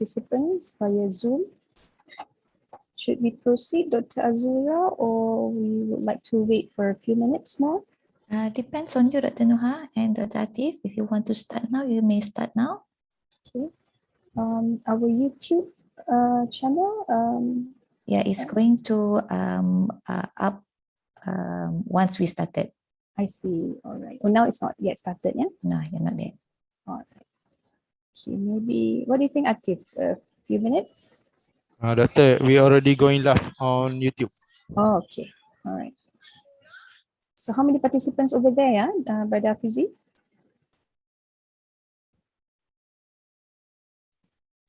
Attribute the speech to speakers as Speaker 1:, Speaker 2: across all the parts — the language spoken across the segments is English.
Speaker 1: participants via Zoom. Should we proceed, Dr. Azura, or we would like to wait for a few minutes more?
Speaker 2: Depends on you, Dr. Nuha and Dr. Atif. If you want to start now, you may start now.
Speaker 1: Okay. Our YouTube channel.
Speaker 2: Yeah, it's going to up once we started.
Speaker 1: I see. All right. Oh, now it's not yet started, yeah?
Speaker 2: No, you're not yet.
Speaker 1: All right. Okay, maybe, what do you think, Atif? A few minutes?
Speaker 3: Doctor, we already going live on YouTube.
Speaker 1: Oh, okay. All right. So how many participants over there, yeah, Brother Fizi?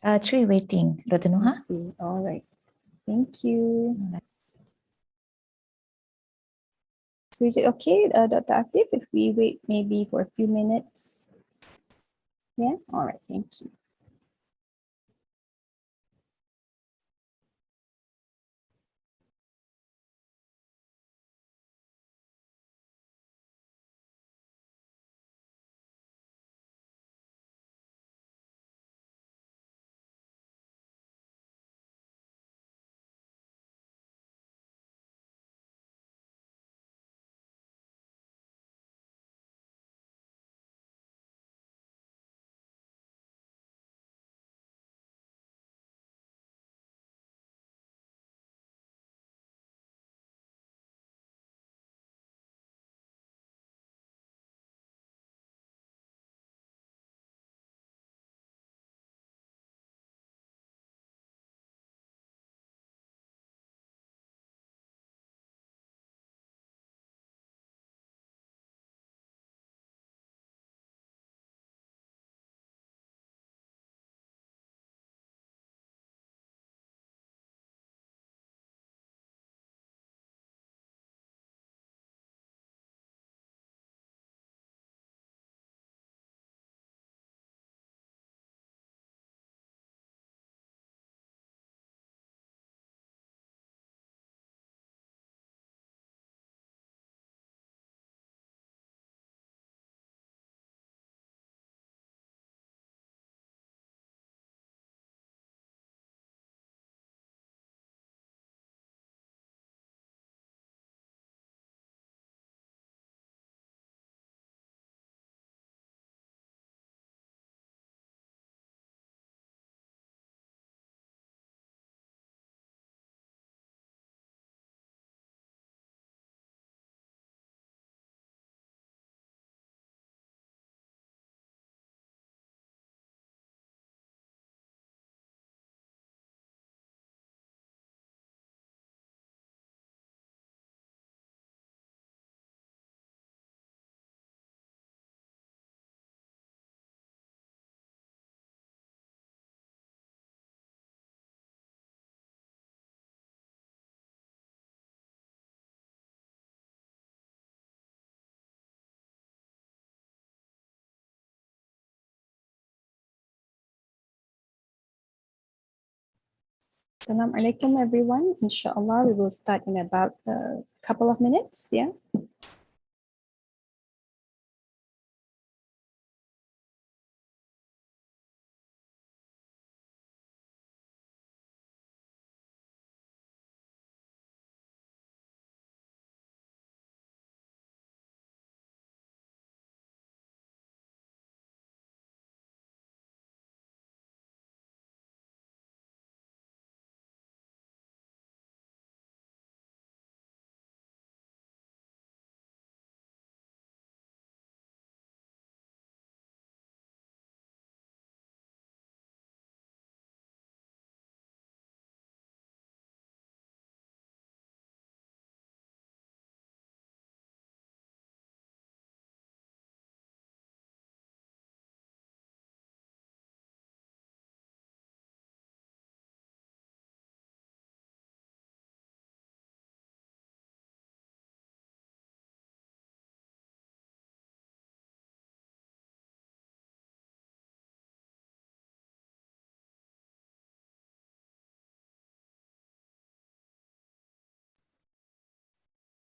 Speaker 2: 3 waiting, Dr.
Speaker 1: I
Speaker 2: Nuha.
Speaker 1: see. All right. Thank you. So is it okay, Dr. Atif, if we wait maybe for a few minutes? Yeah? All right. Thank you. Assalamu alaikum, everyone. Inshallah, we will start in about a couple of minutes. Yeah.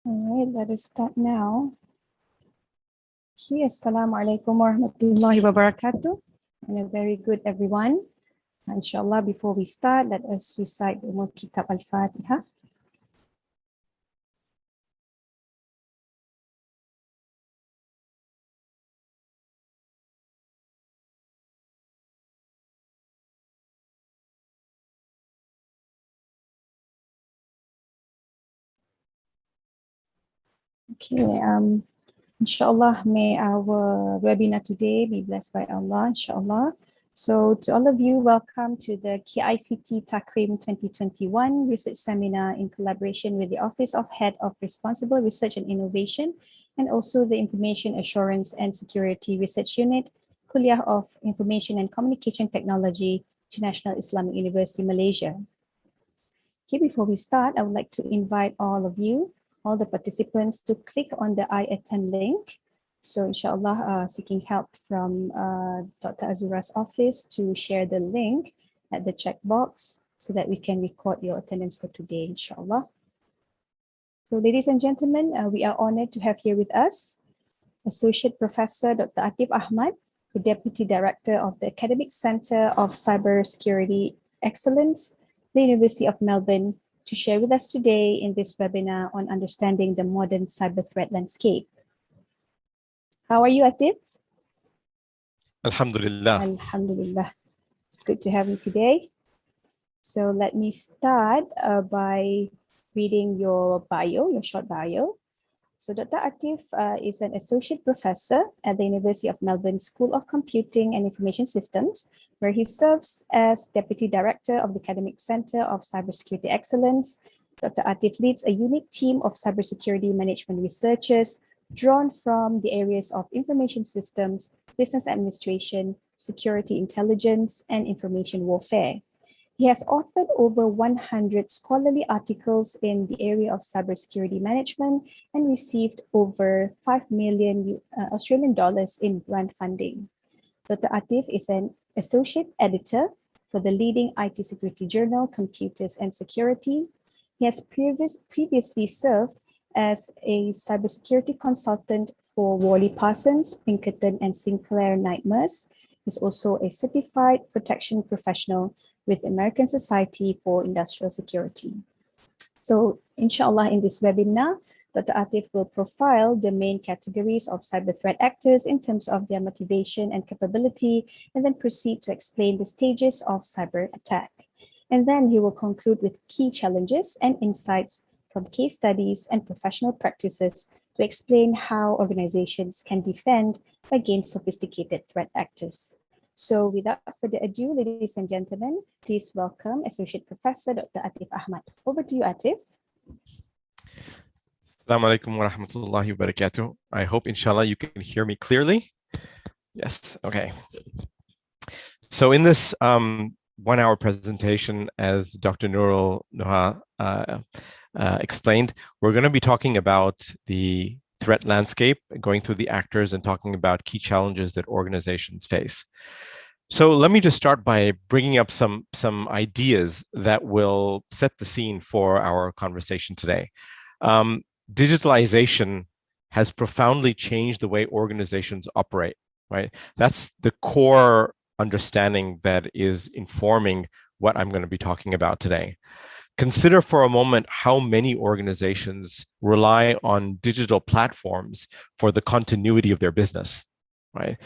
Speaker 1: All right, let us start now. Okay, Assalamu alaikum warahmatullahi wabarakatuh. And a very good everyone. Inshallah, before we start, let us recite the Kitab Al-Fatiha. Okay, inshallah, may our webinar today be blessed by Allah, inshallah. So to all of you, welcome to the KICT Takrim 2021 Research Seminar in collaboration with the Office of Head of Responsible Research and Innovation, and also the Information Assurance and Security Research Unit, Kuliah of Information and Communication Technology, International Islamic University, Malaysia. Okay, before we start, I would like to invite all of you, all the participants, to click on the I attend link. So inshallah, seeking help from Dr. Azura's office to share the link at the checkbox so that we can record your attendance for today, inshallah. So ladies and gentlemen, we are honored to have here with us Associate Professor Dr. Atif Ahmad, the Deputy Director of the Academic Center of Cybersecurity Excellence, the University of Melbourne, to share with us today in this webinar on understanding the modern cyber threat landscape. How are you, Atif?
Speaker 4: Alhamdulillah.
Speaker 1: Alhamdulillah. It's good to have you today. So let me start by reading your bio, your short bio. So Dr. Atif is an associate professor at the University of Melbourne School of Computing and Information Systems, where he serves as Deputy Director of the Academic Center of Cybersecurity Excellence. Dr. Atif leads a unique team of cybersecurity management researchers drawn from the areas of information systems, business administration, security intelligence, and information warfare. He has authored over 100 scholarly articles in the area of cybersecurity management and received over 5 million Australian dollars in grant funding. Dr. Atif is an associate editor for the leading IT security journal, Computers and Security. He has previously served as a cybersecurity consultant for Worley Parsons, Pinkerton and Sinclair Nightmares. He's also a certified protection professional with American Society for Industrial Security. So inshallah, in this webinar, Dr. Atif will profile the main categories of cyber threat actors in terms of their motivation and capability, and then proceed to explain the stages of cyber attack. And then he will conclude with key challenges and insights from case studies and professional practices to explain how organizations can defend against sophisticated threat actors. So without further ado, ladies and gentlemen, please welcome Associate Professor Dr. Atif Ahmad. Over to you, Atif.
Speaker 4: Assalamu alaikum wa rahmatullahi wa barakatuh. I hope, inshallah, you can hear me clearly. Yes, okay. So in this 1-hour presentation, as Dr. Nurul Nuha explained, we're going to be talking about the threat landscape, going through the actors and talking about key challenges that organizations face. So let me just start by bringing up some ideas that will set the scene for our conversation today. Digitalization has profoundly changed the way organizations operate, right? That's the core understanding that is informing what I'm going to be talking about today. Consider for a moment how many organizations rely on digital platforms for the continuity of their business, right?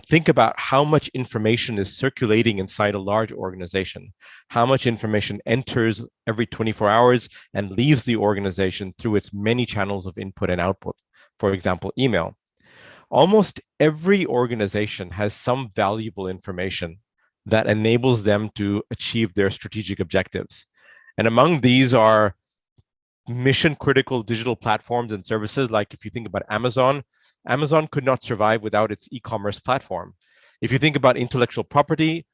Speaker 4: Think about how much information is circulating inside a large organization, how much information enters every 24 hours and leaves the organization through its many channels of input and output, for example, email. Almost every organization has some valuable information that enables them to achieve their strategic objectives. And among these are mission-critical digital platforms and services, like if you think about Amazon, Amazon could not survive without its e-commerce platform. If you think about intellectual property,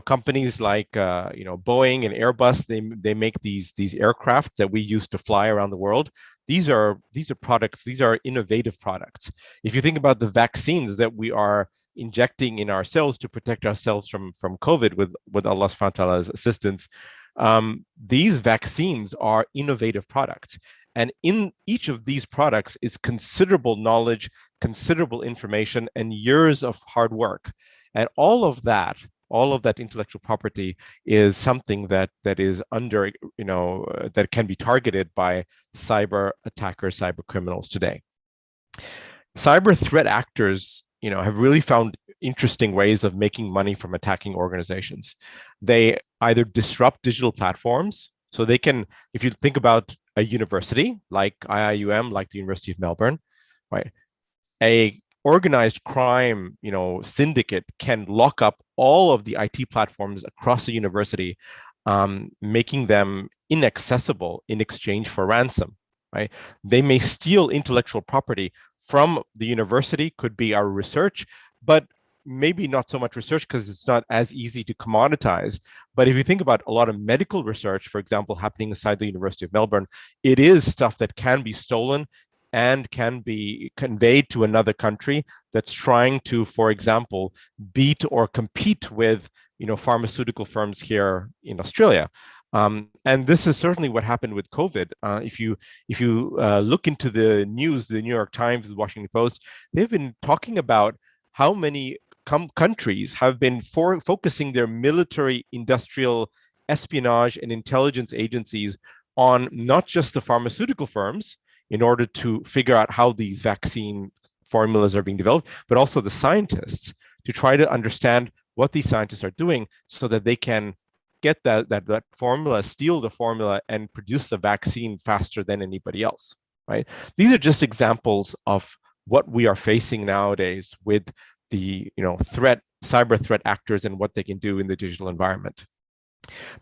Speaker 4: companies like Boeing and Airbus, they make these aircraft that we use to fly around the world. These are products. These are innovative products. If you think about the vaccines that we are injecting in ourselves to protect ourselves from COVID with Allah subhanahu wa ta'ala's assistance, these vaccines are innovative products. And in each of these products is considerable knowledge, considerable information, and years of hard work. And all of that all of that intellectual property is something that is under, that can be targeted by cyber attackers, cyber criminals today. Cyber threat actors, have really found interesting ways of making money from attacking organizations. They either disrupt digital platforms, so they can, if you think about a university like IIUM, like the University of Melbourne, right? A organized crime, syndicate can lock up all of the IT platforms across the university, making them inaccessible in exchange for ransom, right? They may steal intellectual property from the university, could be our research, but maybe not so much research because it's not as easy to commoditize. But if you think about a lot of medical research, for example, happening inside the University of Melbourne, it is stuff that can be stolen and can be conveyed to another country that's trying to, for example, beat or compete with, pharmaceutical firms here in Australia. And this is certainly what happened with COVID. If you look into the news, the New York Times, the Washington Post, they've been talking about how many countries have been focusing their military, industrial, espionage, and intelligence agencies on not just the pharmaceutical firms in order to figure out how these vaccine formulas are being developed, but also the scientists to try to understand what these scientists are doing so that they can get that formula, steal the formula, and produce the vaccine faster than anybody else, right? These are just examples of what we are facing nowadays with the cyber threat actors and what they can do in the digital environment.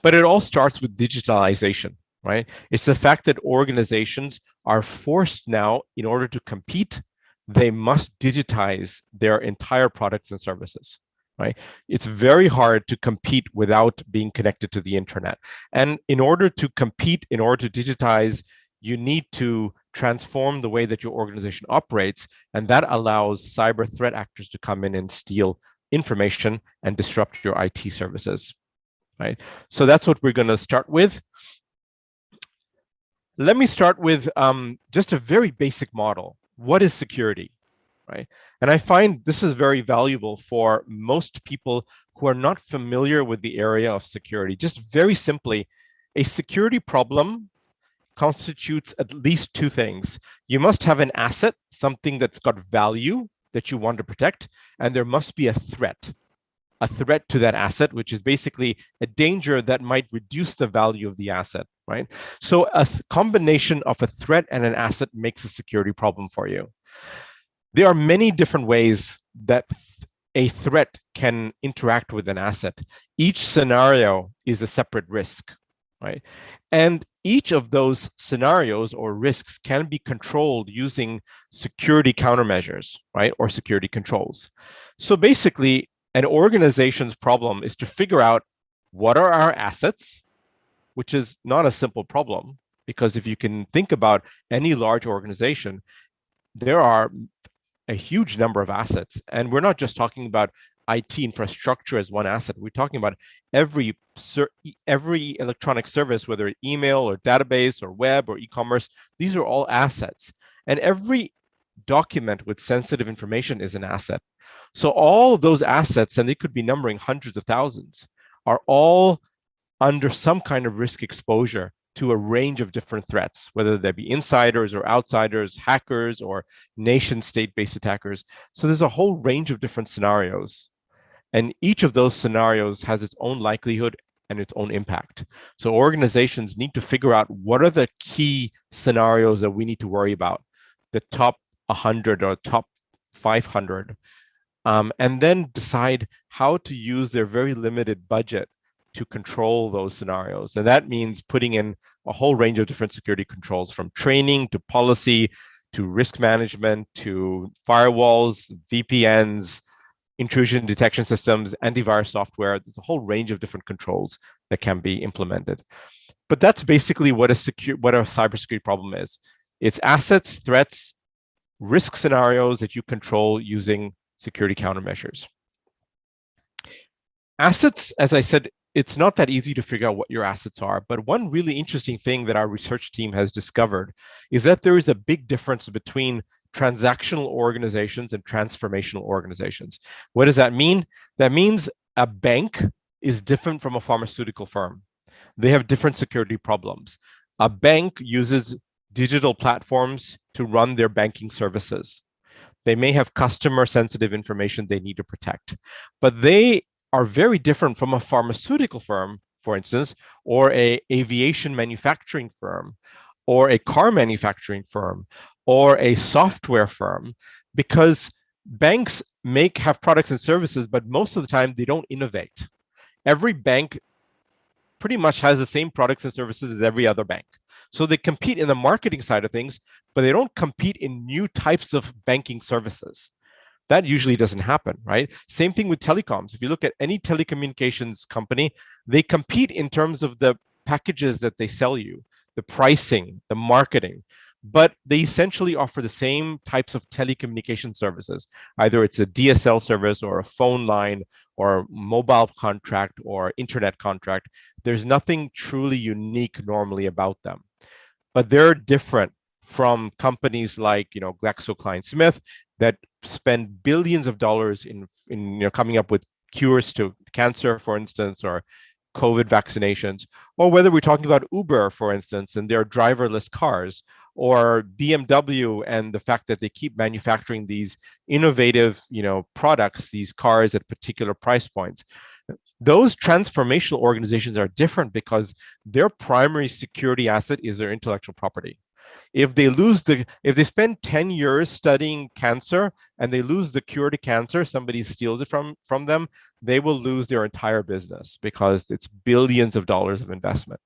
Speaker 4: But it all starts with digitalization, right? It's the fact that organizations are forced now, in order to compete, they must digitize their entire products and services. Right? It's very hard to compete without being connected to the internet. And in order to compete, in order to digitize, you need to transform the way that your organization operates. And that allows cyber threat actors to come in and steal information and disrupt your IT services. Right? So that's what we're going to start with. Let me start with just a very basic model. What is security? Right? And I find this is very valuable for most people who are not familiar with the area of security. Just very simply, a security problem constitutes at least two things. You must have an asset, something that's got value that you want to protect, and there must be a threat to that asset, which is basically a danger that might reduce the value of the asset, right? So a combination of a threat and an asset makes a security problem for you. There are many different ways that a threat can interact with an asset. Each scenario is a separate risk, right? And each of those scenarios or risks can be controlled using security countermeasures, right? Or security controls. So basically, an organization's problem is to figure out what are our assets, which is not a simple problem, because if you can think about any large organization, there are a huge number of assets. And we're not just talking about IT infrastructure as one asset. We're talking about every electronic service, whether email or database or web or e-commerce. These are all assets. And every document with sensitive information is an asset. So all of those assets, and they could be numbering hundreds of thousands, are all under some kind of risk exposure to a range of different threats, whether they be insiders or outsiders, hackers or nation state-based attackers. So there's a whole range of different scenarios. And each of those scenarios has its own likelihood and its own impact. So organizations need to figure out what are the key scenarios that we need to worry about, the top 100 or top 500, and then decide how to use their very limited budget to control those scenarios. And that means putting in a whole range of different security controls, from training to policy to risk management to firewalls, VPNs, intrusion detection systems, antivirus software. There's a whole range of different controls that can be implemented. But that's basically what a cybersecurity problem is. It's assets, threats, risk scenarios that you control using security countermeasures. Assets, as I said, it's not that easy to figure out what your assets are, but one really interesting thing that our research team has discovered is that there is a big difference between transactional organizations and transformational organizations. What does that mean? That means a bank is different from a pharmaceutical firm. They have different security problems. A bank uses digital platforms to run their banking services. They may have customer sensitive information they need to protect, but they are very different from a pharmaceutical firm, for instance, or a aviation manufacturing firm, or a car manufacturing firm, or a software firm, because banks have products and services, but most of the time they don't innovate. Every bank pretty much has the same products and services as every other bank. So they compete in the marketing side of things, but they don't compete in new types of banking services. That usually doesn't happen, right? Same thing with telecoms. If you look at any telecommunications company, they compete in terms of the packages that they sell you, the pricing, the marketing, but they essentially offer the same types of telecommunication services. Either it's a DSL service or a phone line or a mobile contract or internet contract. There's nothing truly unique normally about them, but they're different from companies like, GlaxoSmithKline that spend billions of dollars in coming up with cures to cancer, for instance, or COVID vaccinations, or whether we're talking about Uber, for instance, and their driverless cars, or BMW and the fact that they keep manufacturing these innovative, products, these cars at particular price points. Those transformational organizations are different because their primary security asset is their intellectual property. If they spend 10 years studying cancer and they lose the cure to cancer, somebody steals it from them, they will lose their entire business because it's billions of dollars of investment.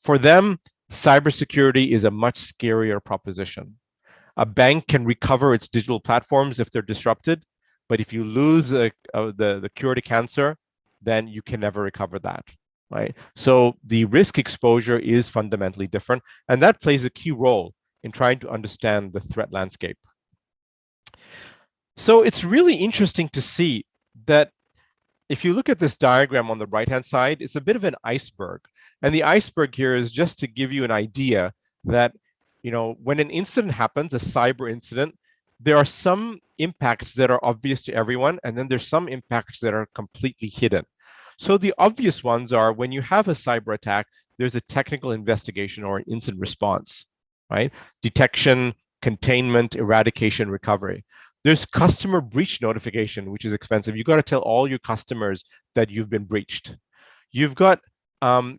Speaker 4: For them, cybersecurity is a much scarier proposition. A bank can recover its digital platforms if they're disrupted, but if you lose the cure to cancer, then you can never recover that. Right? So the risk exposure is fundamentally different, and that plays a key role in trying to understand the threat landscape. So it's really interesting to see that if you look at this diagram on the right-hand side, it's a bit of an iceberg. And the iceberg here is just to give you an idea that, when an incident happens, a cyber incident, there are some impacts that are obvious to everyone, and then there's some impacts that are completely hidden. So the obvious ones are when you have a cyber attack, there's a technical investigation or an incident response, right? Detection, containment, eradication, recovery. There's customer breach notification, which is expensive. You've got to tell all your customers that you've been breached. You've got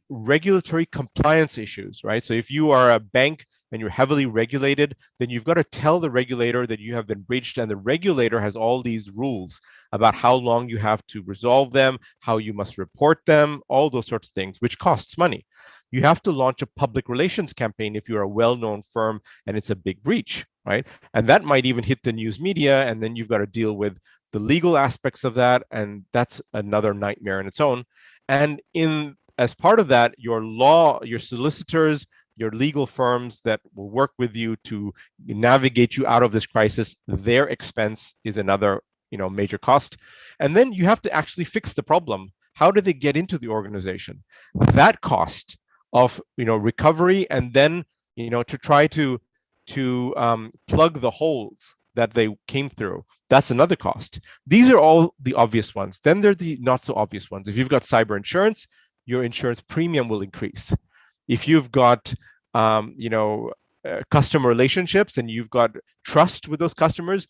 Speaker 4: regulatory compliance issues, right? So if you are a bank and you're heavily regulated, then you've got to tell the regulator that you have been breached, and the regulator has all these rules about how long you have to resolve them, how you must report them, all those sorts of things, which costs money. You have to launch a public relations campaign if you're a well-known firm and it's a big breach, right? And that might even hit the news media, and then you've got to deal with the legal aspects of that, and that's another nightmare in its own. And as part of that, your solicitors, your legal firms that will work with you to navigate you out of this crisis, their expense is another, major cost. And then you have to actually fix the problem. How do they get into the organization? That cost of, recovery, and then, to try to plug the holes that they came through, that's another cost. These are all the obvious ones. Then there are the not so obvious ones. If you've got cyber insurance, your insurance premium will increase. If you've got, customer relationships and you've got trust with those customers,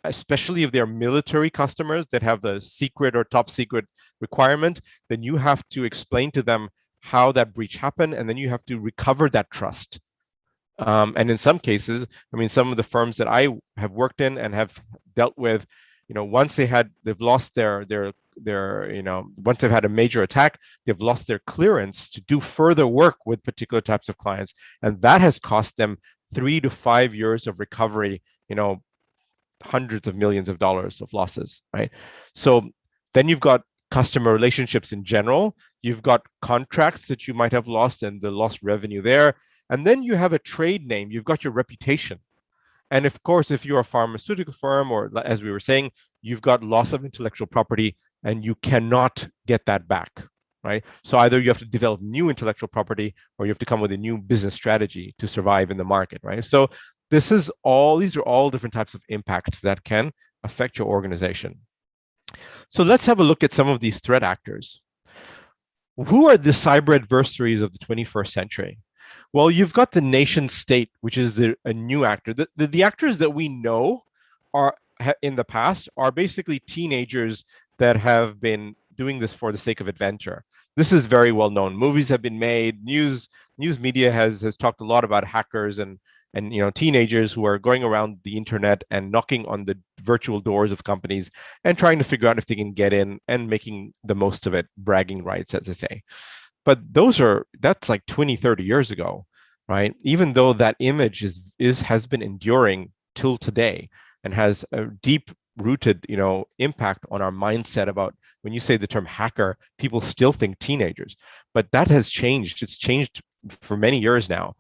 Speaker 4: especially if they're military customers that have the secret or top secret requirement, then you have to explain to them how that breach happened, and then you have to recover that trust. And in some cases, some of the firms that I have worked in and have dealt with, once they've lost their once they've had a major attack, they've lost their clearance to do further work with particular types of clients. And that has cost them 3 to 5 years of recovery, hundreds of millions of dollars of losses, right? So then you've got customer relationships in general. You've got contracts that you might have lost and the lost revenue there. And then you have a trade name. You've got your reputation. And of course, if you're a pharmaceutical firm, or as we were saying, you've got loss of intellectual property and you cannot get that back, right? So either you have to develop new intellectual property or you have to come with a new business strategy to survive in the market, right? So these are all different types of impacts that can affect your organization. So let's have a look at some of these threat actors. Who are the cyber adversaries of the 21st century? Well, you've got the nation state, which is a new actor. The actors that we know are in the past are basically teenagers that have been doing this for the sake of adventure. This is very well known. Movies have been made. News media has talked a lot about hackers and teenagers who are going around the internet and knocking on the virtual doors of companies and trying to figure out if they can get in and making the most of it, bragging rights, as they say. But that's like 20, 30 years ago, right? Even though that image has been enduring till today and has a deep rooted, impact on our mindset about when you say the term hacker, people still think teenagers, but that has changed. It's changed for many years now.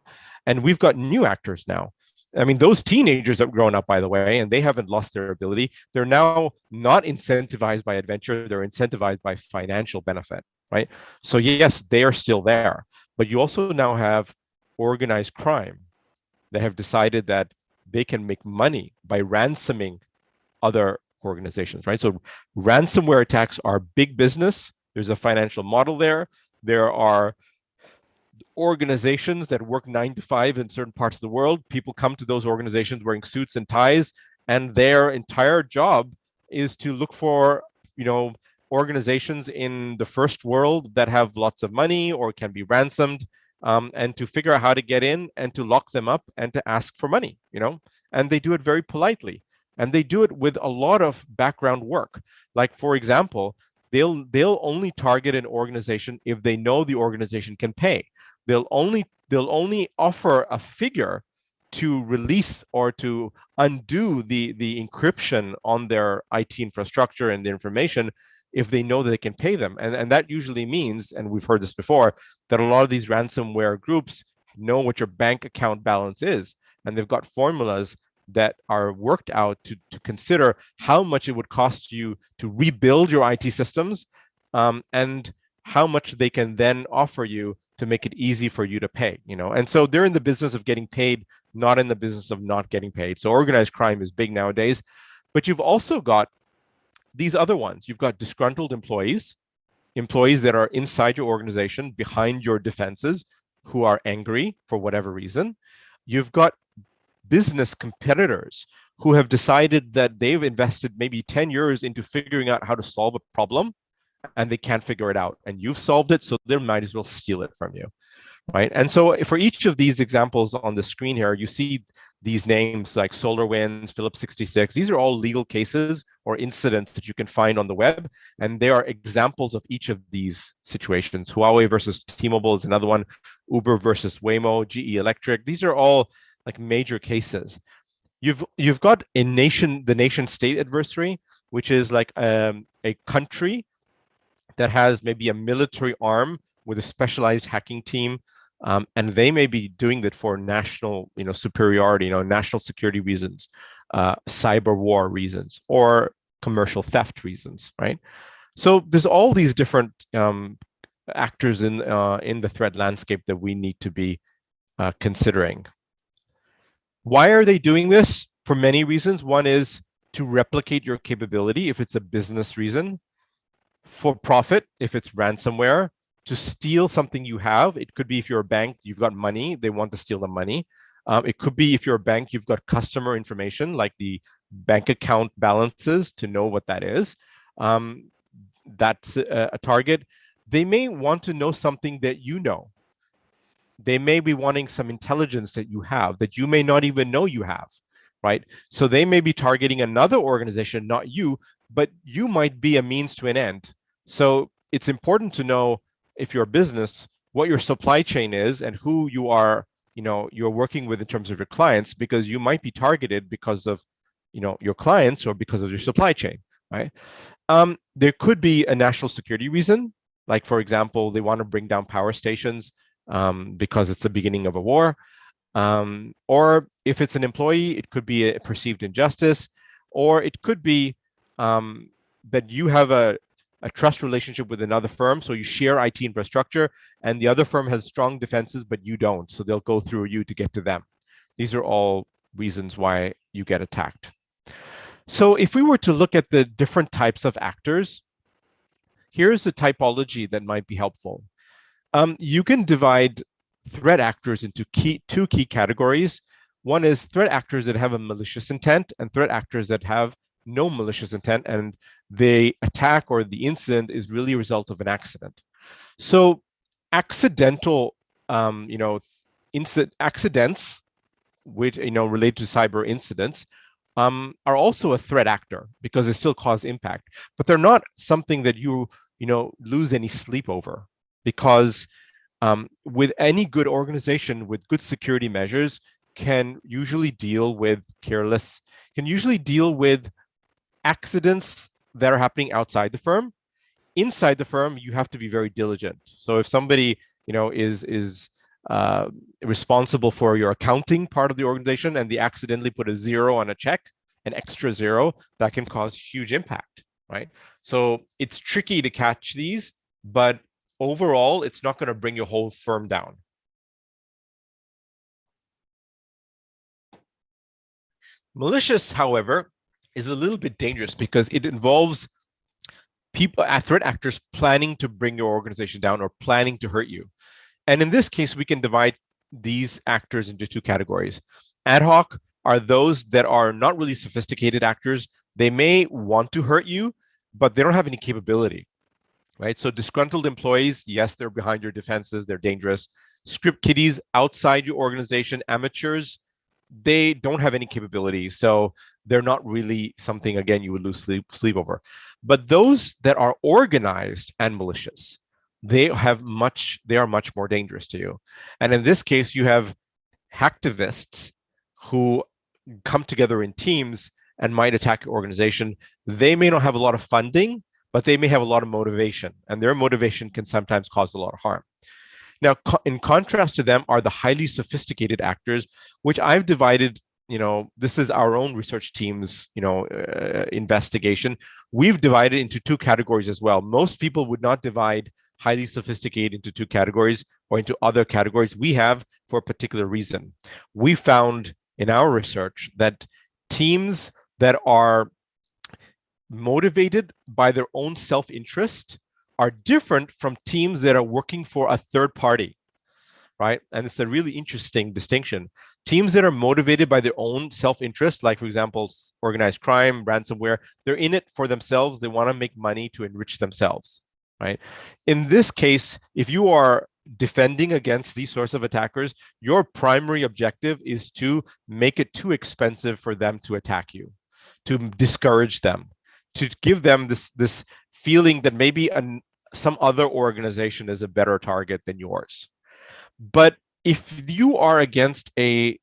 Speaker 4: And we've got new actors now. I mean, those teenagers have grown up, by the way, and they haven't lost their ability. They're now not incentivized by adventure. They're incentivized by financial benefit, right? So yes, they are still there, but you also now have organized crime that have decided that they can make money by ransoming other organizations, right? So ransomware attacks are big business. There's a financial model there. There are organizations that work 9 to 5 in certain parts of the world. People come to those organizations wearing suits and ties, and their entire job is to look for, organizations in the first world that have lots of money or can be ransomed, and to figure out how to get in and to lock them up and to ask for money, and they do it very politely. And they do it with a lot of background work. Like, for example, they'll only target an organization if they know the organization can pay. They'll only offer a figure to release or to undo the encryption on their IT infrastructure and the information if they know that they can pay them. And that usually means, and we've heard this before, that a lot of these ransomware groups know what your bank account balance is. And they've got formulas that are worked out to consider how much it would cost you to rebuild your IT systems, and how much they can then offer you to make it easy for you to pay, And so they're in the business of getting paid, not in the business of not getting paid. So organized crime is big nowadays. But you've also got these other ones. You've got disgruntled employees that are inside your organization, behind your defenses, who are angry for whatever reason. You've got business competitors who have decided that they've invested maybe 10 years into figuring out how to solve a problem, and they can't figure it out. And you've solved it, so they might as well steal it from you, right? And so for each of these examples on the screen here, you see these names like SolarWinds, Phillips 66. These are all legal cases or incidents that you can find on the web. And they are examples of each of these situations. Huawei versus T-Mobile is another one. Uber versus Waymo, GE Electric. These are all like major cases. You've got the nation state adversary, which is like a country that has maybe a military arm with a specialized hacking team, and they may be doing that for national, superiority, national security reasons, cyber war reasons, or commercial theft reasons, right? So there's all these different actors in the threat landscape that we need to be considering. Why are they doing this? For many reasons. One is to replicate your capability if it's a business reason. For profit, if it's ransomware. To steal something you have. It could be if you're a bank, you've got money, they want to steal the money. It could be if you're a bank, you've got customer information like the bank account balances to know what that is. That's a target. They may want to know something that you know. They may be wanting some intelligence that you have that you may not even know you have, right? So they may be targeting another organization, not you, but you might be a means to an end. So it's important to know, if you're a business, what your supply chain is and who you are, you're working with in terms of your clients, because you might be targeted because of, your clients or because of your supply chain, right? There could be a national security reason, like, for example, they want to bring down power stations because it's the beginning of a war. Or if it's an employee, it could be a perceived injustice, or it could be that you have a trust relationship with another firm. So you share IT infrastructure and the other firm has strong defenses, but you don't. So they'll go through you to get to them. These are all reasons why you get attacked. So if we were to look at the different types of actors, here's a typology that might be helpful. You can divide threat actors into two key categories. One is threat actors that have a malicious intent and threat actors that have no malicious intent, and the attack or the incident is really a result of an accident. So accidental, accidents, which relate to cyber incidents, are also a threat actor because they still cause impact, but they're not something that you lose any sleep over, because with any good organization with good security measures can usually deal with accidents that are happening outside the firm. Inside the firm, you have to be very diligent. So if somebody is responsible for your accounting part of the organization and they accidentally put a 0 on a check, an extra 0, that can cause huge impact, right? So it's tricky to catch these, but overall, it's not going to bring your whole firm down. Malicious, however, is a little bit dangerous because it involves threat actors planning to bring your organization down or planning to hurt you. And in this case, we can divide these actors into two categories. Ad hoc are those that are not really sophisticated actors. They may want to hurt you, but they don't have any capability, right? So disgruntled employees, yes, they're behind your defenses, they're dangerous. Script kiddies outside your organization, amateurs, they don't have any capability. So they're not really something, again, you would lose sleep over. But those that are organized and malicious, they are much more dangerous to you. And in this case, you have hacktivists who come together in teams and might attack your organization. They may not have a lot of funding, but they may have a lot of motivation, and their motivation can sometimes cause a lot of harm. Now, in contrast to them are the highly sophisticated actors, which I've divided, this is our own research team's, investigation. We've divided into two categories as well. Most people would not divide highly sophisticated into two categories or into other categories. We have for a particular reason. We found in our research that teams that are motivated by their own self-interest are different from teams that are working for a third party, right? And it's a really interesting distinction. Teams that are motivated by their own self-interest, like, for example, organized crime, ransomware, they're in it for themselves. They want to make money to enrich themselves, right? In this case, if you are defending against these sorts of attackers, your primary objective is to make it too expensive for them to attack you, to discourage them, to give them this feeling that maybe some other organization is a better target than yours. But if you are against an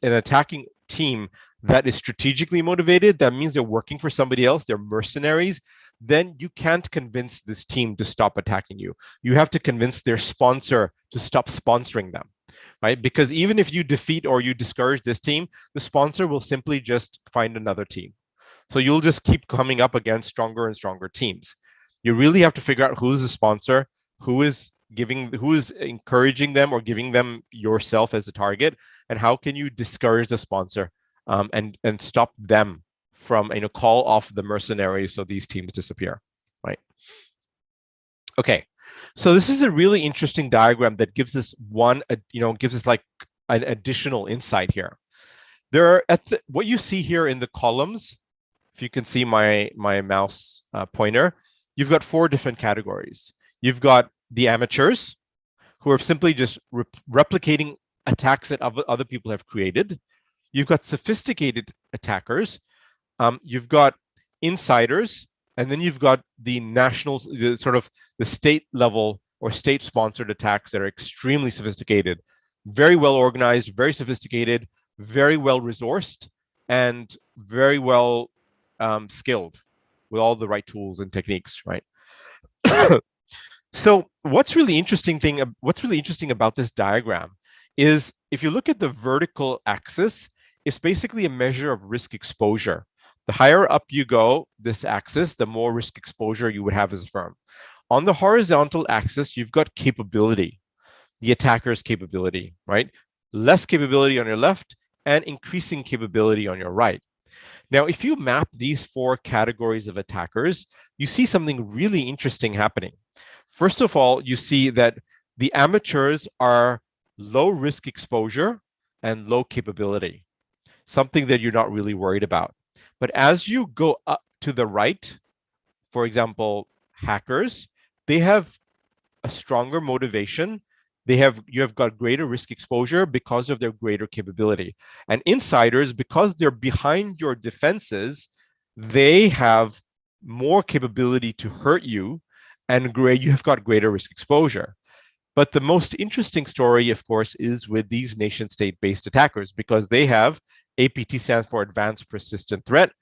Speaker 4: attacking team that is strategically motivated, that means they're working for somebody else, they're mercenaries, then you can't convince this team to stop attacking you. You have to convince their sponsor to stop sponsoring them, right? Because even if you defeat or you discourage this team, the sponsor will simply just find another team. So you'll just keep coming up against stronger and stronger teams. You really have to figure out who's the sponsor, who is encouraging them or giving them yourself as a target, and how can you discourage the sponsor and stop them from call off the mercenaries so these teams disappear, right? Okay, so this is a really interesting diagram that gives us like an additional insight here. There are what you see here in the columns. If you can see my mouse pointer, you've got 4 different categories. You've got the amateurs, who are simply just replicating attacks that other people have created. You've got sophisticated attackers. You've got insiders, and then you've got the the state level or state sponsored attacks that are extremely sophisticated, very well organized, very sophisticated, very well resourced, and very well skilled with all the right tools and techniques, right? So what's really interesting about this diagram is if you look at the vertical axis, it's basically a measure of risk exposure. The higher up you go, this axis, the more risk exposure you would have as a firm. On the horizontal axis, you've got capability, the attacker's capability, right? Less capability on your left and increasing capability on your right. Now, if you map these 4 categories of attackers, you see something really interesting happening. First of all, you see that the amateurs are low risk exposure and low capability, something that you're not really worried about. But as you go up to the right, for example, hackers, they have a stronger motivation. You have got greater risk exposure because of their greater capability. And insiders, because they're behind your defenses, they have more capability to hurt you, and you have got greater risk exposure. But the most interesting story, of course, is with these nation-state-based attackers, because they have, APT stands for Advanced Persistent Threat.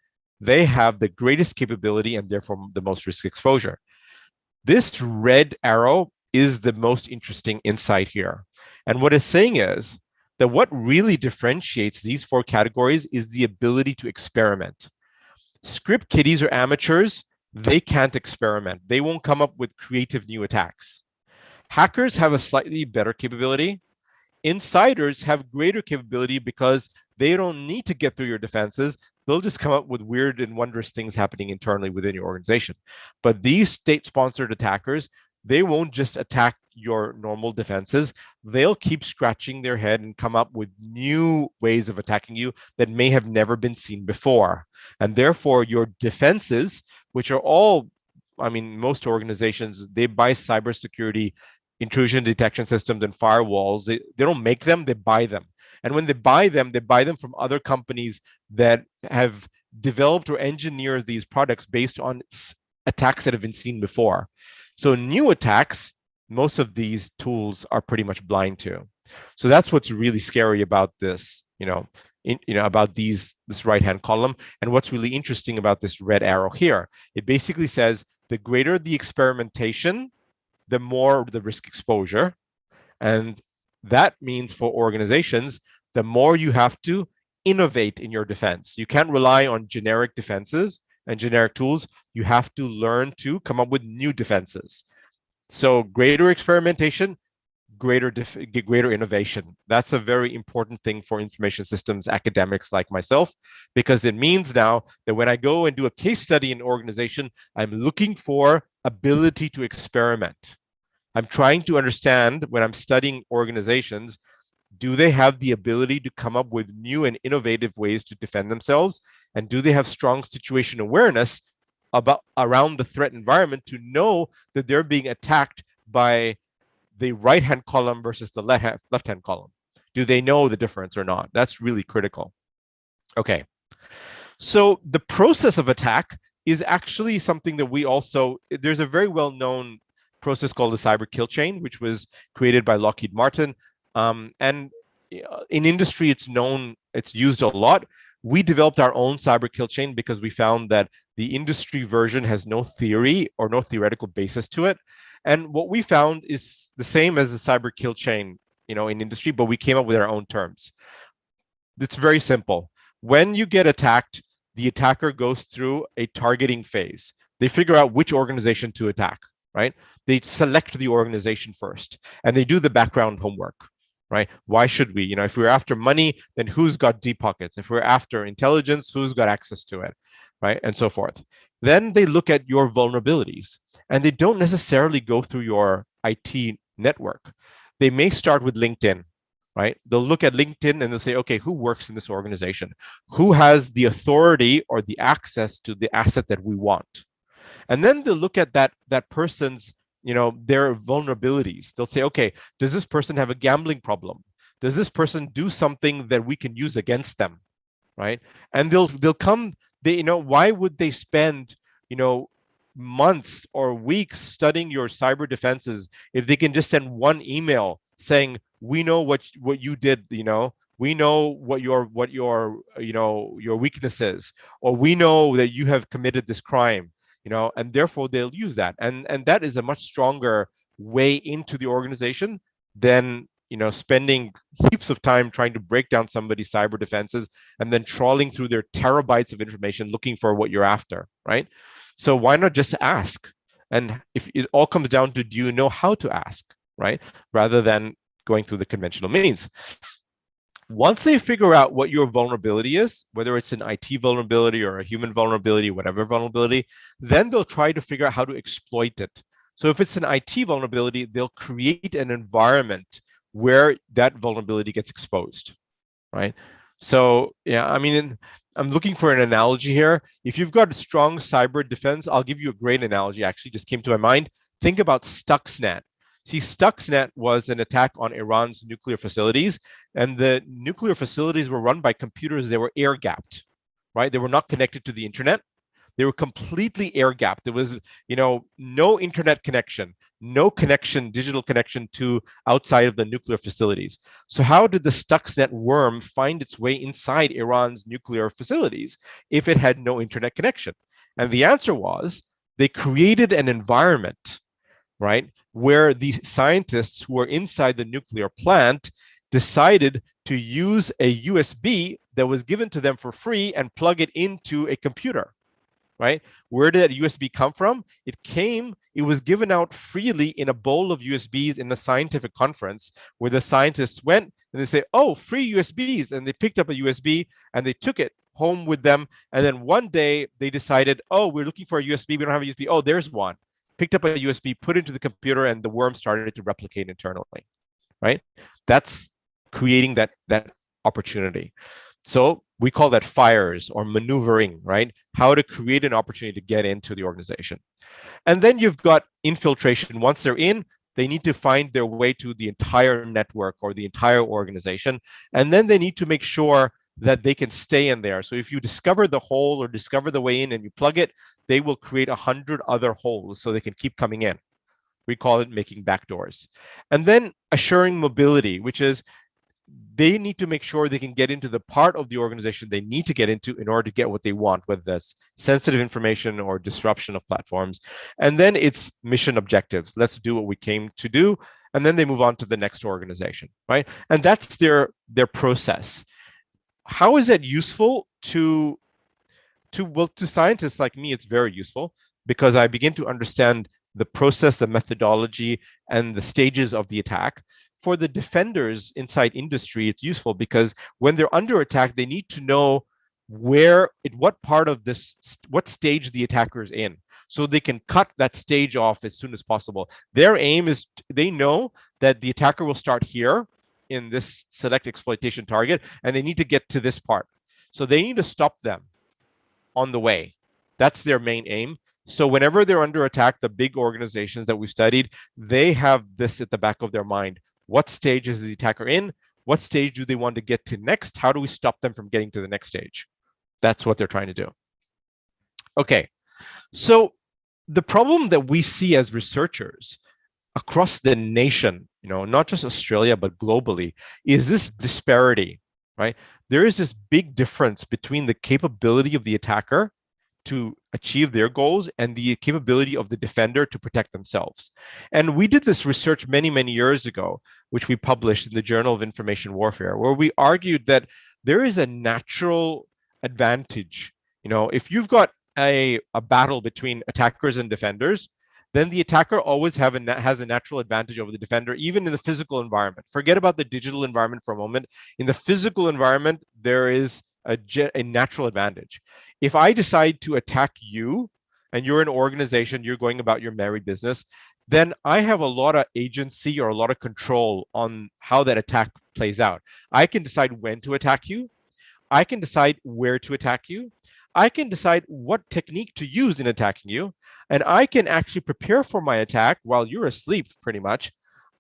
Speaker 4: They have the greatest capability and therefore the most risk exposure. This red arrow is the most interesting insight here. And what it's saying is that what really differentiates these 4 categories is the ability to experiment. Script kiddies or amateurs, they can't experiment. They won't come up with creative new attacks. Hackers have a slightly better capability. Insiders have greater capability because they don't need to get through your defenses. They'll just come up with weird and wondrous things happening internally within your organization. But these state-sponsored attackers, they won't just attack your normal defenses. They'll keep scratching their head and come up with new ways of attacking you that may have never been seen before. And therefore, your defenses, which are all, I mean, most organizations, they buy cybersecurity intrusion detection systems and firewalls. They don't make them, they buy them. And when they buy them from other companies that have developed or engineered these products based on attacks that have been seen before. So new attacks, most of these tools are pretty much blind to. So that's what's really scary about this, about this right-hand column. And what's really interesting about this red arrow here, it basically says the greater the experimentation, the more the risk exposure. And that means for organizations, the more you have to innovate in your defense. You can't rely on generic defenses and generic tools. You have to learn to come up with new defenses. So greater experimentation, greater innovation. That's a very important thing for information systems academics like myself, because it means now that when I go and do a case study in an organization, I'm looking for ability to experiment. I'm trying to understand, when I'm studying organizations, do they have the ability to come up with new and innovative ways to defend themselves? And do they have strong situation awareness around the threat environment to know that they're being attacked by the right-hand column versus the left-hand column? Do they know the difference or not? That's really critical. Okay. So the process of attack is actually something that there's a very well-known process called the cyber kill chain, which was created by Lockheed Martin. And in industry, it's used a lot. We developed our own cyber kill chain because we found that the industry version has no theory or no theoretical basis to it. And what we found is the same as the cyber kill chain, in industry, but we came up with our own terms. It's very simple. When you get attacked, the attacker goes through a targeting phase. They figure out which organization to attack, right? They select the organization first, and they do the background homework, right? Why should we? If we're after money, then who's got deep pockets? If we're after intelligence, who's got access to it, right? And so forth. Then they look at your vulnerabilities, and they don't necessarily go through your IT network. They may start with LinkedIn, right? They'll look at LinkedIn and they'll say, okay, who works in this organization? Who has the authority or the access to the asset that we want? And then they'll look at that person's, their vulnerabilities. They'll say, okay, does this person have a gambling problem? Does this person do something that we can use against them, right? And they'll come, why would they spend, months or weeks studying your cyber defenses if they can just send one email saying, we know what you did, we know what your weakness is, or we know that you have committed this crime, and therefore they'll use that. And that is a much stronger way into the organization than, spending heaps of time trying to break down somebody's cyber defenses and then trawling through their terabytes of information looking for what you're after, right? So why not just ask? And if it all comes down to, do you know how to ask, right? Rather than going through the conventional means. Once they figure out what your vulnerability is, whether it's an IT vulnerability or a human vulnerability, whatever vulnerability, then they'll try to figure out how to exploit it. So if it's an IT vulnerability, they'll create an environment where that vulnerability gets exposed, right? So yeah, I mean, I'm looking for an analogy here. If you've got a strong cyber defense, I'll give you a great analogy, actually just came to my mind. Think about Stuxnet. See, Stuxnet was an attack on Iran's nuclear facilities, and the nuclear facilities were run by computers that were air-gapped, right? They were not connected to the internet. They were completely air-gapped. There was, no internet connection, no connection, digital connection to outside of the nuclear facilities. So how did the Stuxnet worm find its way inside Iran's nuclear facilities if it had no internet connection? And the answer was they created an environment, right, where the scientists who were inside the nuclear plant decided to use a USB that was given to them for free and plug it into a computer, right? Where did that USB come from? It was given out freely in a bowl of USBs in a scientific conference where the scientists went and they say, oh, free USBs. And they picked up a USB and they took it home with them. And then one day they decided, oh, we're looking for a USB. We don't have a USB. Oh, there's one. Picked up a USB, put it into the computer, and the worm started to replicate internally, right? That's creating that opportunity. So we call that fires or maneuvering, right? How to create an opportunity to get into the organization. And then you've got infiltration. Once they're in, they need to find their way to the entire network or the entire organization. And then they need to make sure that they can stay in there. So if you discover the hole or discover the way in and you plug it, they will create 100 other holes so they can keep coming in. We call it making backdoors. And then assuring mobility, which is they need to make sure they can get into the part of the organization they need to get into in order to get what they want, whether that's sensitive information or disruption of platforms. And then it's mission objectives. Let's do what we came to do. And then they move on to the next organization, right? And that's their process. How is that useful to scientists like me? It's very useful because I begin to understand the process, the methodology, and the stages of the attack. For the defenders inside industry, it's useful because when they're under attack, they need to know what stage the attacker is in, so they can cut that stage off as soon as possible. Their aim is, they know that the attacker will start here in this select exploitation target, and they need to get to this part. So they need to stop them on the way. That's their main aim. So whenever they're under attack, the big organizations that we've studied, they have this at the back of their mind. What stage is the attacker in? What stage do they want to get to next? How do we stop them from getting to the next stage? That's what they're trying to do. Okay, so the problem that we see as researchers across the nation, not just Australia, but globally, is this disparity, right? There is this big difference between the capability of the attacker to achieve their goals and the capability of the defender to protect themselves. And we did this research many, many years ago, which we published in the Journal of Information Warfare, where we argued that there is a natural advantage. If you've got a battle between attackers and defenders, then the attacker always has a natural advantage over the defender, even in the physical environment. Forget about the digital environment for a moment. In the physical environment, there is a natural advantage. If I decide to attack you and you're an organization, you're going about your merry business, then I have a lot of agency or a lot of control on how that attack plays out. I can decide when to attack you. I can decide where to attack you. I can decide what technique to use in attacking you. And I can actually prepare for my attack while you're asleep, pretty much.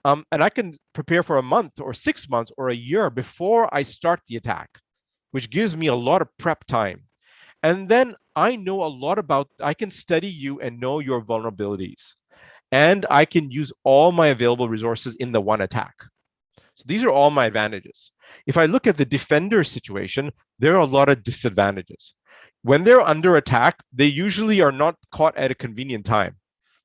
Speaker 4: And I can prepare for a month or 6 months or a year before I start the attack, which gives me a lot of prep time. And then I know a lot I can study you and know your vulnerabilities. And I can use all my available resources in the one attack. So these are all my advantages. If I look at the defender situation, there are a lot of disadvantages. When they're under attack, they usually are not caught at a convenient time,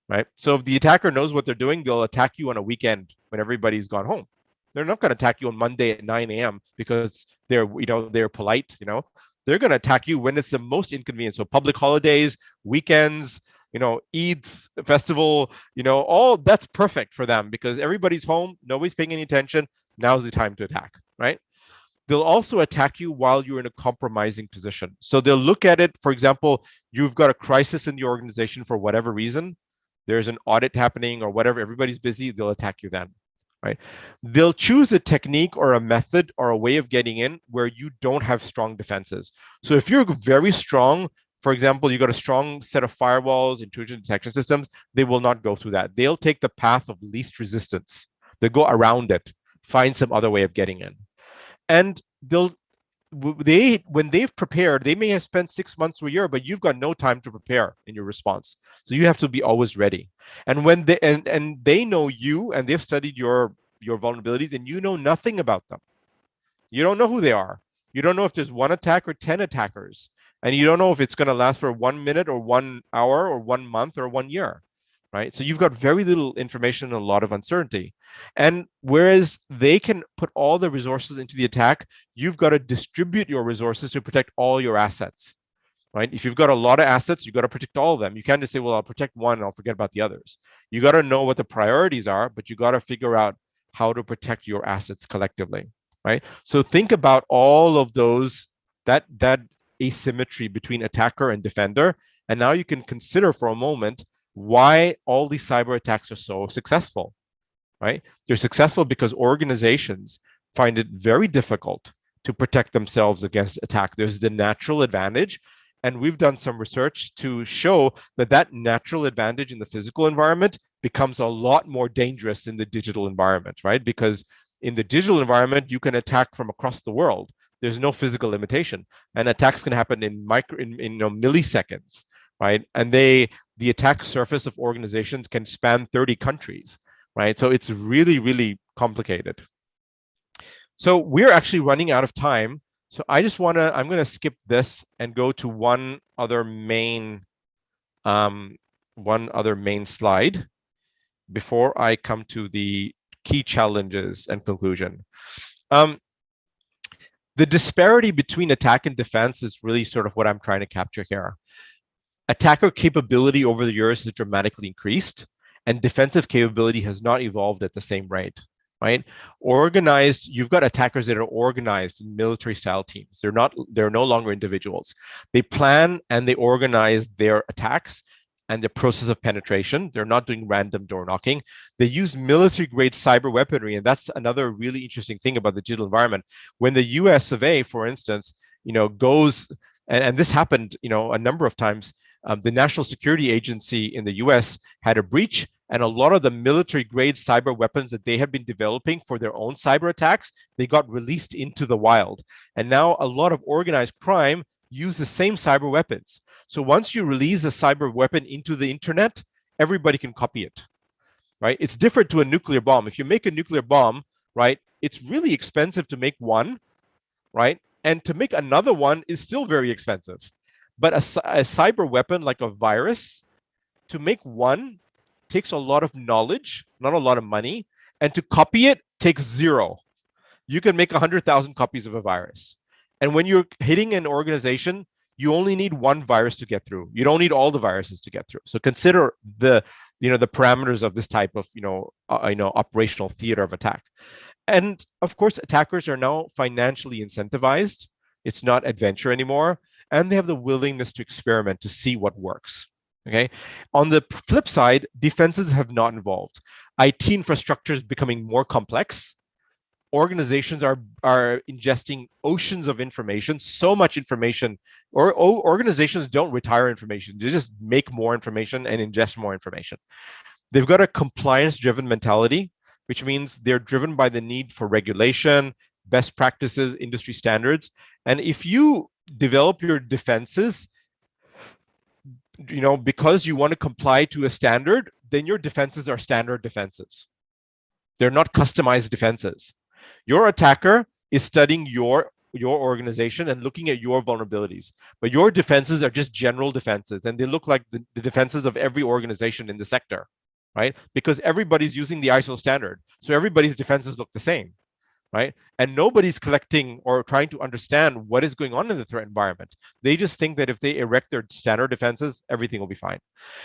Speaker 4: right? So if the attacker knows what they're doing, they'll attack you on a weekend when everybody's gone home. They're not going to attack you on Monday at 9 a.m. because they're polite, They're going to attack you when it's the most inconvenient. So public holidays, weekends, Eid festival, all that's perfect for them because everybody's home, nobody's paying any attention. Now's the time to attack, right? They'll also attack you while you're in a compromising position. So they'll look at it, for example, you've got a crisis in the organization for whatever reason, there's an audit happening or whatever, everybody's busy, they'll attack you then, right? They'll choose a technique or a method or a way of getting in where you don't have strong defenses. So if you're very strong, for example, you got a strong set of firewalls, intrusion detection systems, they will not go through that. They'll take the path of least resistance. They'll go around it, find some other way of getting in. And when they've prepared, they may have spent 6 months to a year, but you've got no time to prepare in your response. So you have to be always ready. And when they and they know you and they've studied your vulnerabilities and you know nothing about them. You don't know who they are. You don't know if there's one attack or 10 attackers. And you don't know if it's going to last for 1 minute or 1 hour or 1 month or 1 year. Right? So you've got very little information and a lot of uncertainty. And whereas they can put all the resources into the attack, you've got to distribute your resources to protect all your assets, right? If you've got a lot of assets, you've got to protect all of them. You can't just say, well, I'll protect one and I'll forget about the others. You got to know what the priorities are, but you got to figure out how to protect your assets collectively, right? So think about all of those, that asymmetry between attacker and defender. And now you can consider for a moment why all these cyber attacks are so successful, right? They're successful because organizations find it very difficult to protect themselves against attack. There's the natural advantage. And we've done some research to show that that natural advantage in the physical environment becomes a lot more dangerous in the digital environment, right? Because in the digital environment, you can attack from across the world. There's no physical limitation. And attacks can happen in milliseconds, right? And the attack surface of organizations can span 30 countries, right? So it's really, really complicated. So we're actually running out of time. So I'm going to skip this and go to one other main slide before I come to the key challenges and conclusion. The disparity between attack and defense is really sort of what I'm trying to capture here. Attacker capability over the years has dramatically increased, and defensive capability has not evolved at the same rate, right? Organized, you've got attackers that are organized in military style teams. They're no longer individuals. They plan and they organize their attacks and the process of penetration. They're not doing random door knocking. They use military grade cyber weaponry. And that's another really interesting thing about the digital environment. When the US of A, for instance, goes, and this happened, a number of times, the National Security Agency in the US had a breach, and a lot of the military grade cyber weapons that they had been developing for their own cyber attacks, they got released into the wild. And now a lot of organized crime use the same cyber weapons. So once you release a cyber weapon into the internet, everybody can copy it, right? It's different to a nuclear bomb. If you make a nuclear bomb, right, it's really expensive to make one, right? And to make another one is still very expensive. But a cyber weapon like a virus, to make one takes a lot of knowledge, not a lot of money, and to copy it takes zero. You can make 100,000 copies of a virus. And when you're hitting an organization, you only need one virus to get through. You don't need all the viruses to get through. So consider the parameters of this type of operational theater of attack. And of course, attackers are now financially incentivized. It's not adventure anymore. And they have the willingness to experiment to see what works. Okay. On the flip side, defenses have not evolved. IT infrastructure is becoming more complex. Organizations are ingesting oceans of information, so much information, or organizations don't retire information. They just make more information and ingest more information. They've got a compliance-driven mentality, which means they're driven by the need for regulation, best practices, industry standards. And if you develop your defenses, because you want to comply to a standard, then your defenses are standard defenses. They're not customized defenses. Your attacker is studying your organization and looking at your vulnerabilities, but your defenses are just general defenses, and they look like the defenses of every organization in the sector, right? Because everybody's using the ISO standard, so everybody's defenses look the same, right? And nobody's collecting or trying to understand what is going on in the threat environment. They just think that if they erect their standard defenses, everything will be fine.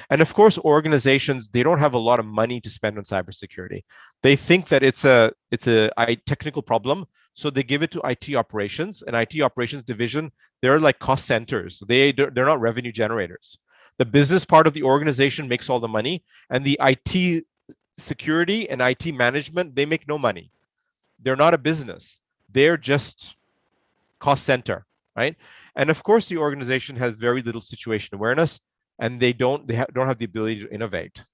Speaker 4: And of course, organizations, they don't have a lot of money to spend on cybersecurity. They think that it's a technical problem. So they give it to IT operations, and IT operations division, they're like cost centers. They're not revenue generators. The business part of the organization makes all the money, and the IT security and IT management, they make no money. They're not a business. They're just cost center, right? And of course, the organization has very little situation awareness, and they don't have the ability to innovate.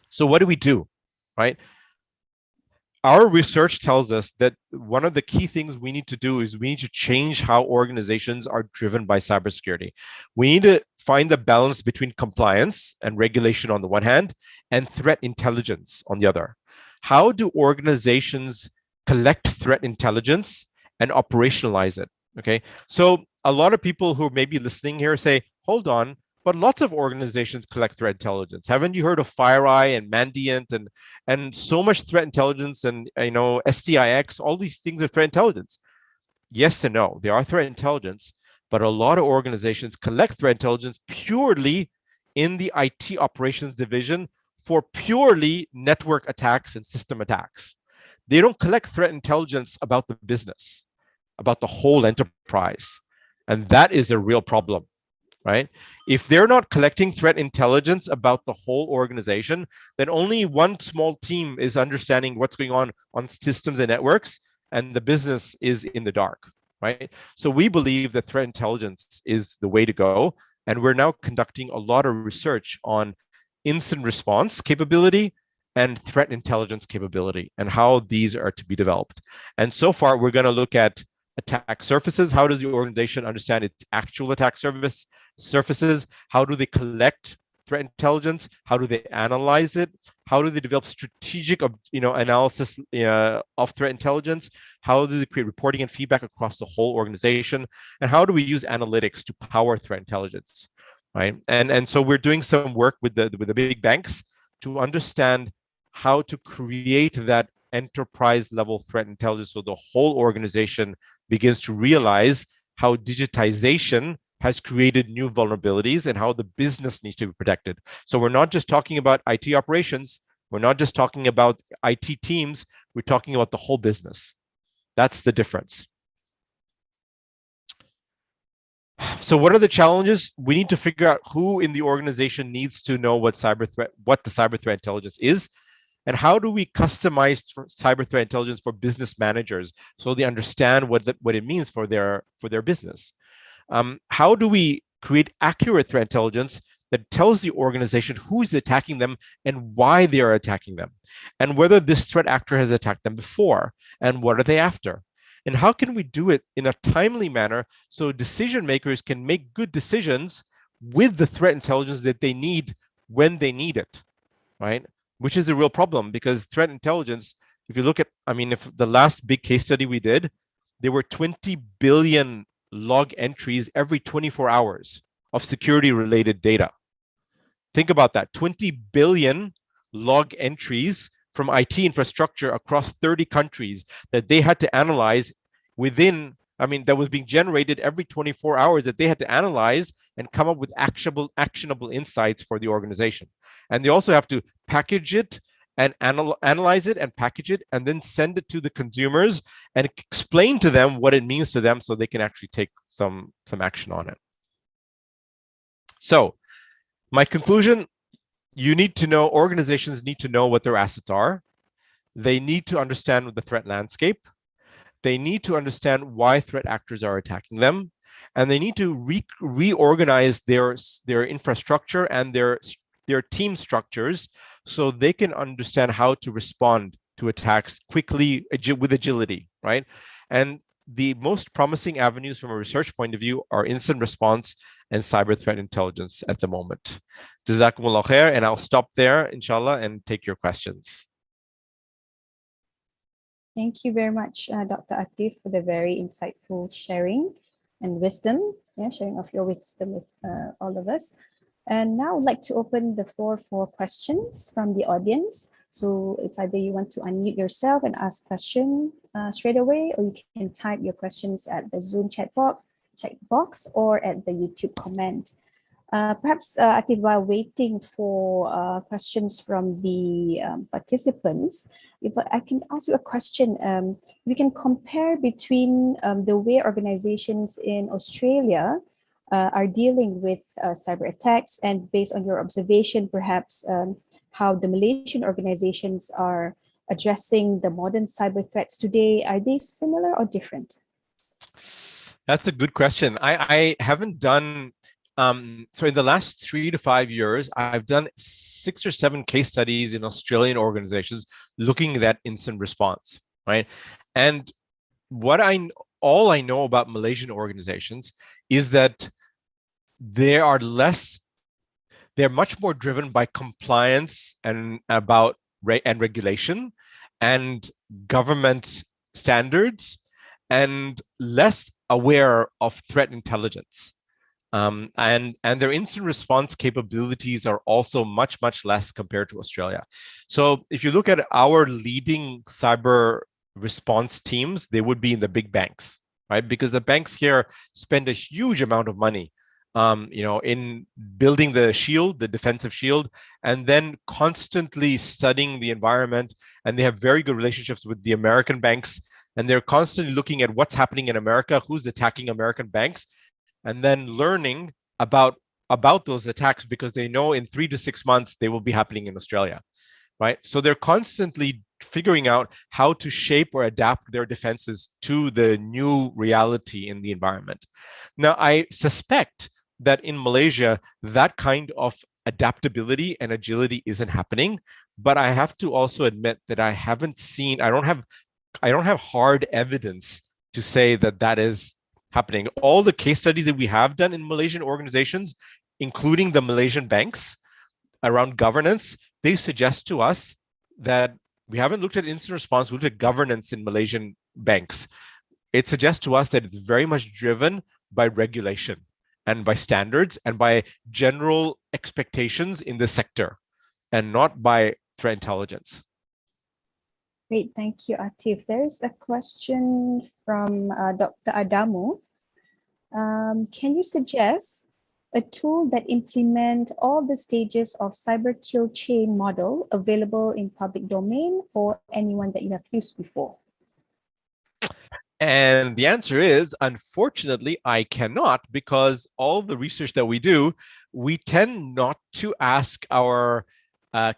Speaker 4: So what do we do, right? Our research tells us that one of the key things we need to do is we need to change how organizations are driven by cybersecurity. We need to find the balance between compliance and regulation on the one hand, and threat intelligence on the other. How do organizations collect threat intelligence and operationalize it? Okay, so a lot of people who may be listening here say, hold on, but lots of organizations collect threat intelligence. Haven't you heard of FireEye and Mandiant and so much threat intelligence and STIX? All these things are threat intelligence. Yes and no, they are threat intelligence, but a lot of organizations collect threat intelligence purely in the IT operations division for purely network attacks and system attacks. They don't collect threat intelligence about the business, about the whole enterprise, and that is a real problem. Right? If they're not collecting threat intelligence about the whole organization, then only one small team is understanding what's going on systems and networks, and the business is in the dark, right? So we believe that threat intelligence is the way to go, and we're now conducting a lot of research on incident response capability and threat intelligence capability and how these are to be developed. And so far, we're going to look at attack surfaces. How does the organization understand its actual attack surfaces? How do they collect threat intelligence? How do they analyze it? How do they develop strategic analysis of threat intelligence? How do they create reporting and feedback across the whole organization? And how do we use analytics to power threat intelligence? Right? And so we're doing some work with the big banks to understand how to create that enterprise level threat intelligence so the whole organization begins to realize how digitization has created new vulnerabilities and how the business needs to be protected. So we're not just talking about IT operations. We're not just talking about IT teams. We're talking about the whole business. That's the difference. So what are the challenges? We need to figure out who in the organization needs to know what the cyber threat intelligence is. And how do we customize cyber threat intelligence for business managers so they understand what it means for their business? How do we create accurate threat intelligence that tells the organization who is attacking them and why they are attacking them, and whether this threat actor has attacked them before, and what are they after? And how can we do it in a timely manner so decision makers can make good decisions with the threat intelligence that they need when they need it, right? Which is a real problem, because threat intelligence, if you look at, if the last big case study we did, there were 20 billion log entries every 24 hours of security related data. Think about that, 20 billion log entries from IT infrastructure across 30 countries that they had to analyze within, that was being generated every 24 hours that they had to analyze and come up with actionable insights for the organization. And they also have to package it and analyze it and package it and then send it to the consumers and explain to them what it means to them so they can actually take some action on it. So my conclusion, organizations need to know what their assets are. They need to understand the threat landscape. They need to understand why threat actors are attacking them. And they need to reorganize their infrastructure and their team structures so they can understand how to respond to attacks quickly with agility, right? And the most promising avenues from a research point of view are incident response and cyber threat intelligence at the moment. Jazakumullah khair, and I'll stop there, inshallah, and take your questions.
Speaker 1: Thank you very much, Dr. Atif, for the very insightful sharing and wisdom, sharing of your wisdom with all of us. And now I'd like to open the floor for questions from the audience. So it's either you want to unmute yourself and ask question straight away, or you can type your questions at the Zoom chat box or at the YouTube comment. Perhaps, Atif, while waiting for questions from the participants, if I can ask you a question, we can compare between the way organizations in Australia are dealing with cyber attacks, and based on your observation, perhaps how the Malaysian organizations are addressing the modern cyber threats today. Are they similar or different?
Speaker 4: That's a good question. I haven't done, so in the last 3 to 5 years, I've done 6 or 7 case studies in Australian organizations looking at incident response, right? And all I know about Malaysian organizations is that they're much more driven by compliance and regulation and government standards, and less aware of threat intelligence. And their instant response capabilities are also much less compared to Australia. So if you look at our leading cyber response teams, they would be in the big banks, right? Because the banks here spend a huge amount of money in building the shield, the defensive shield, and then constantly studying the environment. And they have very good relationships with the American banks, and they're constantly looking at what's happening in America, who's attacking American banks, and then learning about those attacks, because they know in 3 to 6 months they will be happening in Australia, right? So they're constantly figuring out how to shape or adapt their defenses to the new reality in the environment. Now, I suspect that in Malaysia, that kind of adaptability and agility isn't happening, but I have to also admit that I don't have hard evidence to say that that is happening. All the case studies that we have done in Malaysian organizations, including the Malaysian banks around governance, they suggest to us that we haven't looked at incident response, we looked at governance in Malaysian banks. It suggests to us that it's very much driven by regulation and by standards and by general expectations in the sector, and not by threat intelligence.
Speaker 1: Great, thank you, Atif. There is a question from Dr. Adamu. Can you suggest a tool that implement all the stages of cyber kill chain model available in public domain, or anyone that you have used before?
Speaker 4: And the answer is, unfortunately, I cannot, because all the research that we do, we tend not to ask our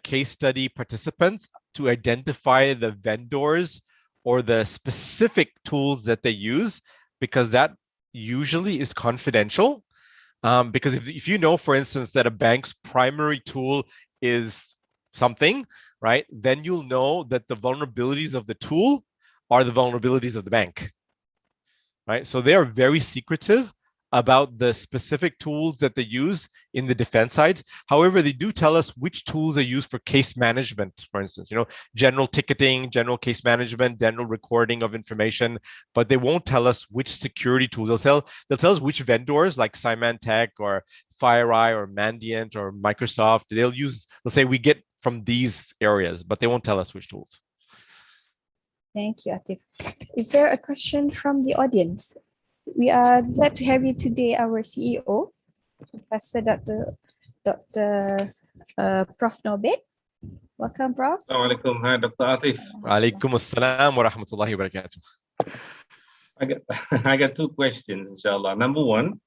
Speaker 4: case study participants to identify the vendors or the specific tools that they use, because that usually is confidential. Because if you know, for instance, that a bank's primary tool is something, right, then you'll know that the vulnerabilities of the tool are the vulnerabilities of the bank, right? So they are very secretive about the specific tools that they use in the defense sides. However, they do tell us which tools are used for case management, for instance, general ticketing, general case management, general recording of information, but they won't tell us which security tools. They'll tell us which vendors like Symantec or FireEye or Mandiant or Microsoft. They'll say we get from these areas, but they won't tell us which tools.
Speaker 1: Thank you, Atif. Is there a question from the audience? We are glad to have you today, our CEO, Professor Dr. Prof. Norbit. Welcome, Prof.
Speaker 5: Assalamualaikum. Hi, Dr. Atif.
Speaker 4: Alaikum assalam wa rahmatullahi wa barakatuh.
Speaker 5: I got 2 questions, inshallah. Number 1,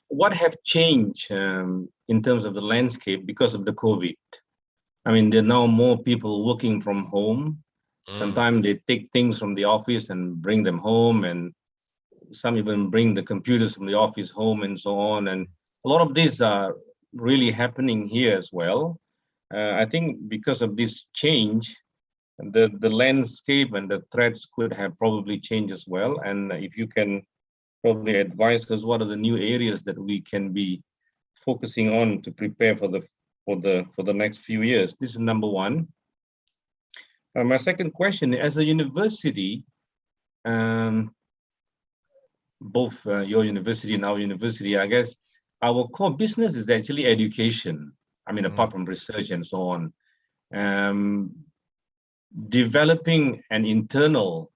Speaker 5: what have changed in terms of the landscape because of the COVID? I mean, there are now more people working from home. Sometimes they take things from the office and bring them home, and some even bring the computers from the office home and so on. And a lot of these are really happening here as well. I think because of this change, the landscape and the threats could have probably changed as well. And if you can probably advise us, what are the new areas that we can be focusing on to prepare for the next few years? This is number 1. My second question, as a university, both your university and our university, I guess our core business is actually education. I mean, apart from research and so on. Developing an internal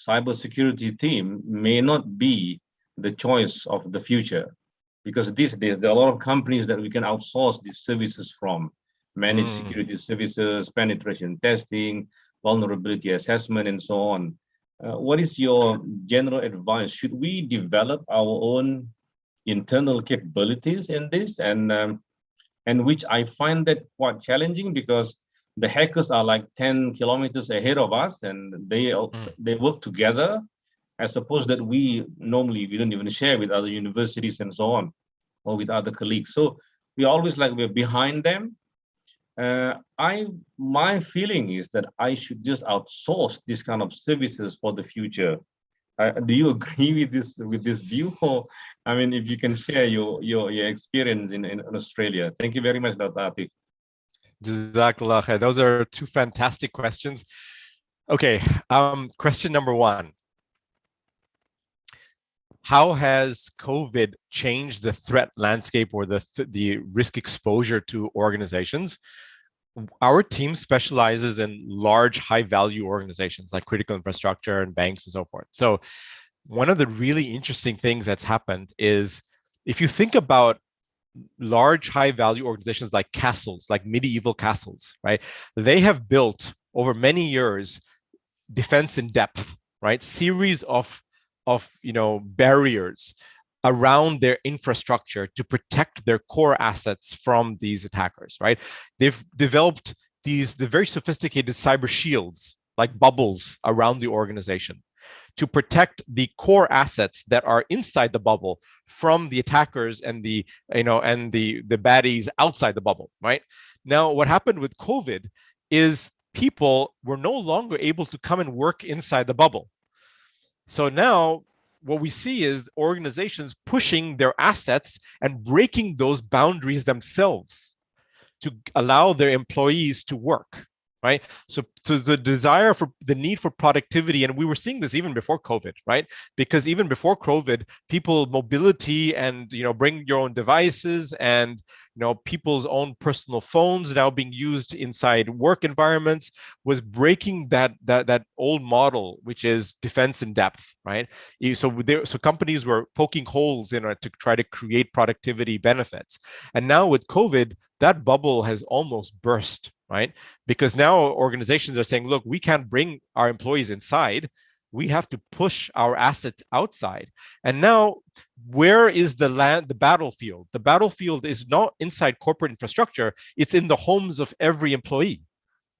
Speaker 5: cybersecurity team may not be the choice of the future. because these days there are a lot of companies that we can outsource these services from, managed security services, penetration testing, vulnerability assessment, and so on. What is your general advice? Should we develop our own internal capabilities in this? And which I find that quite challenging, because the hackers are like 10 kilometers ahead of us, and they work together. I suppose that we don't even share with other universities and so on, or with other colleagues. So we always like we're behind them. My feeling is that I should just outsource this kind of services for the future. Do you agree with this view? Or, I mean, if you can share your experience in Australia. Thank you very much, Dr. Atif.
Speaker 4: Jazakallah khair. Those are two fantastic questions. Okay, question number one. How has COVID changed the threat landscape or the risk exposure to organizations? Our team specializes in large, high-value organizations like critical infrastructure and banks and so forth. So one of the really interesting things that's happened is, if you think about large, high-value organizations like castles, like medieval castles, right? They have built over many years defense in depth, right? Series of barriers around their infrastructure to protect their core assets from these attackers, right? They've developed the very sophisticated cyber shields, like bubbles around the organization, to protect the core assets that are inside the bubble from the attackers and the baddies outside the bubble, right? Now, what happened with COVID is people were no longer able to come and work inside the bubble. So now what we see is organizations pushing their assets and breaking those boundaries themselves to allow their employees to work, right? So the desire for the need for productivity, and we were seeing this even before COVID, right? Because even before COVID, mobility and, bring your own devices and, people's own personal phones now being used inside work environments was breaking that old model, which is defense in depth, right? So companies were poking holes in it to try to create productivity benefits. And now with COVID, that bubble has almost burst, right? Because now organizations are saying, look, we can't bring our employees inside. We have to push our assets outside. And now, where is the battlefield? The battlefield is not inside corporate infrastructure. It's in the homes of every employee,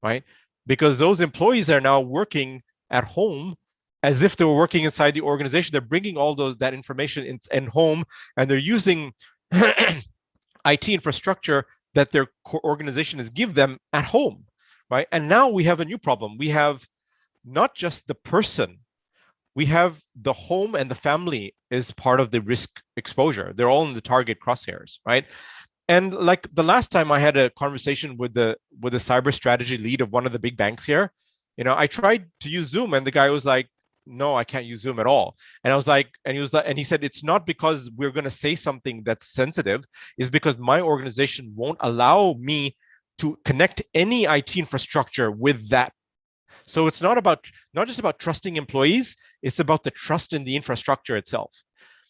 Speaker 4: right? Because those employees are now working at home as if they were working inside the organization. They're bringing all that information in home, and they're using IT infrastructure that their organization has given them at home, right? And now we have a new problem. We have not just the person, we have the home and the family is part of the risk exposure. They're all in the target crosshairs, right? And like the last time I had a conversation with the cyber strategy lead of one of the big banks here, I tried to use Zoom, and the guy was like, no, I can't use Zoom at all. And I was like, and he said, it's not because we're going to say something that's sensitive, it's because my organization won't allow me to connect any IT infrastructure with that. So it's not just about trusting employees, it's about the trust in the infrastructure itself.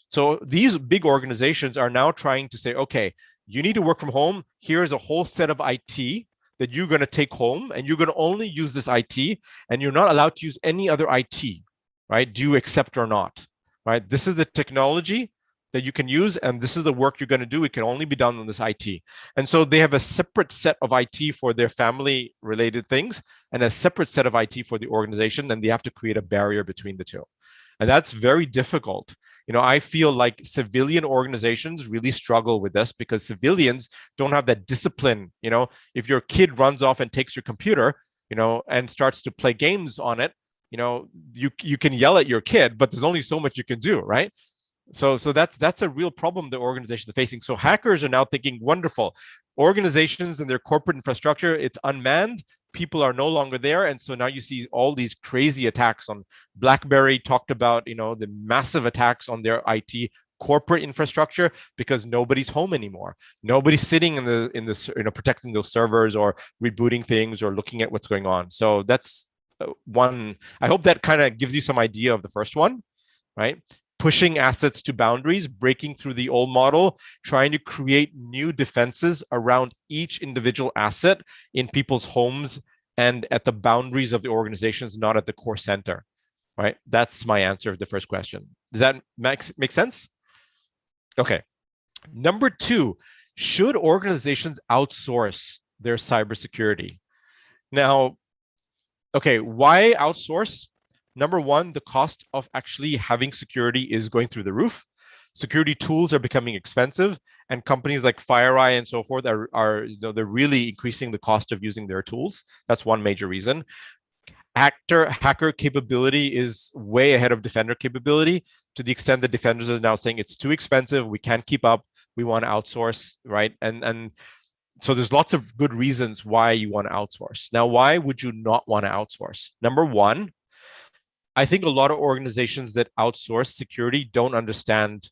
Speaker 4: So these big organizations are now trying to say, okay, you need to work from home. Here's a whole set of IT that you're going to take home, and you're going to only use this IT, and you're not allowed to use any other IT. Right? Do you accept or not? Right? This is the technology that you can use, and this is the work you're going to do. It can only be done on this IT. And so they have a separate set of IT for their family related things and a separate set of IT for the organization, and they have to create a barrier between the two. And that's very difficult. I feel like civilian organizations really struggle with this because civilians don't have that discipline. If your kid runs off and takes your computer, and starts to play games on it, you can yell at your kid, but there's only so much you can do, right? So that's a real problem the organizations are facing. So hackers are now thinking, wonderful, organizations and their corporate infrastructure, it's unmanned, people are no longer there, and so now you see all these crazy attacks on BlackBerry. Talked about the massive attacks on their IT corporate infrastructure because nobody's home anymore. Nobody's sitting in the protecting those servers or rebooting things or looking at what's going on. So that's one. I hope that kind of gives you some idea of the first one, right? pushing assets to boundaries, breaking through the old model, trying to create new defenses around each individual asset in people's homes and at the boundaries of the organizations, not at the core center, right? That's my answer to the first question. Does that make sense? Okay. Number two, should organizations outsource their cybersecurity? Now, okay, why outsource? Number one, the cost of actually having security is going through the roof. Security tools are becoming expensive, and companies like FireEye and so forth are they're really increasing the cost of using their tools. That's one major reason. Hacker capability is way ahead of defender capability, to the extent that defenders are now saying it's too expensive, we can't keep up, we want to outsource, right? And so there's lots of good reasons why you want to outsource. Now, why would you not want to outsource? Number one, I think a lot of organizations that outsource security don't understand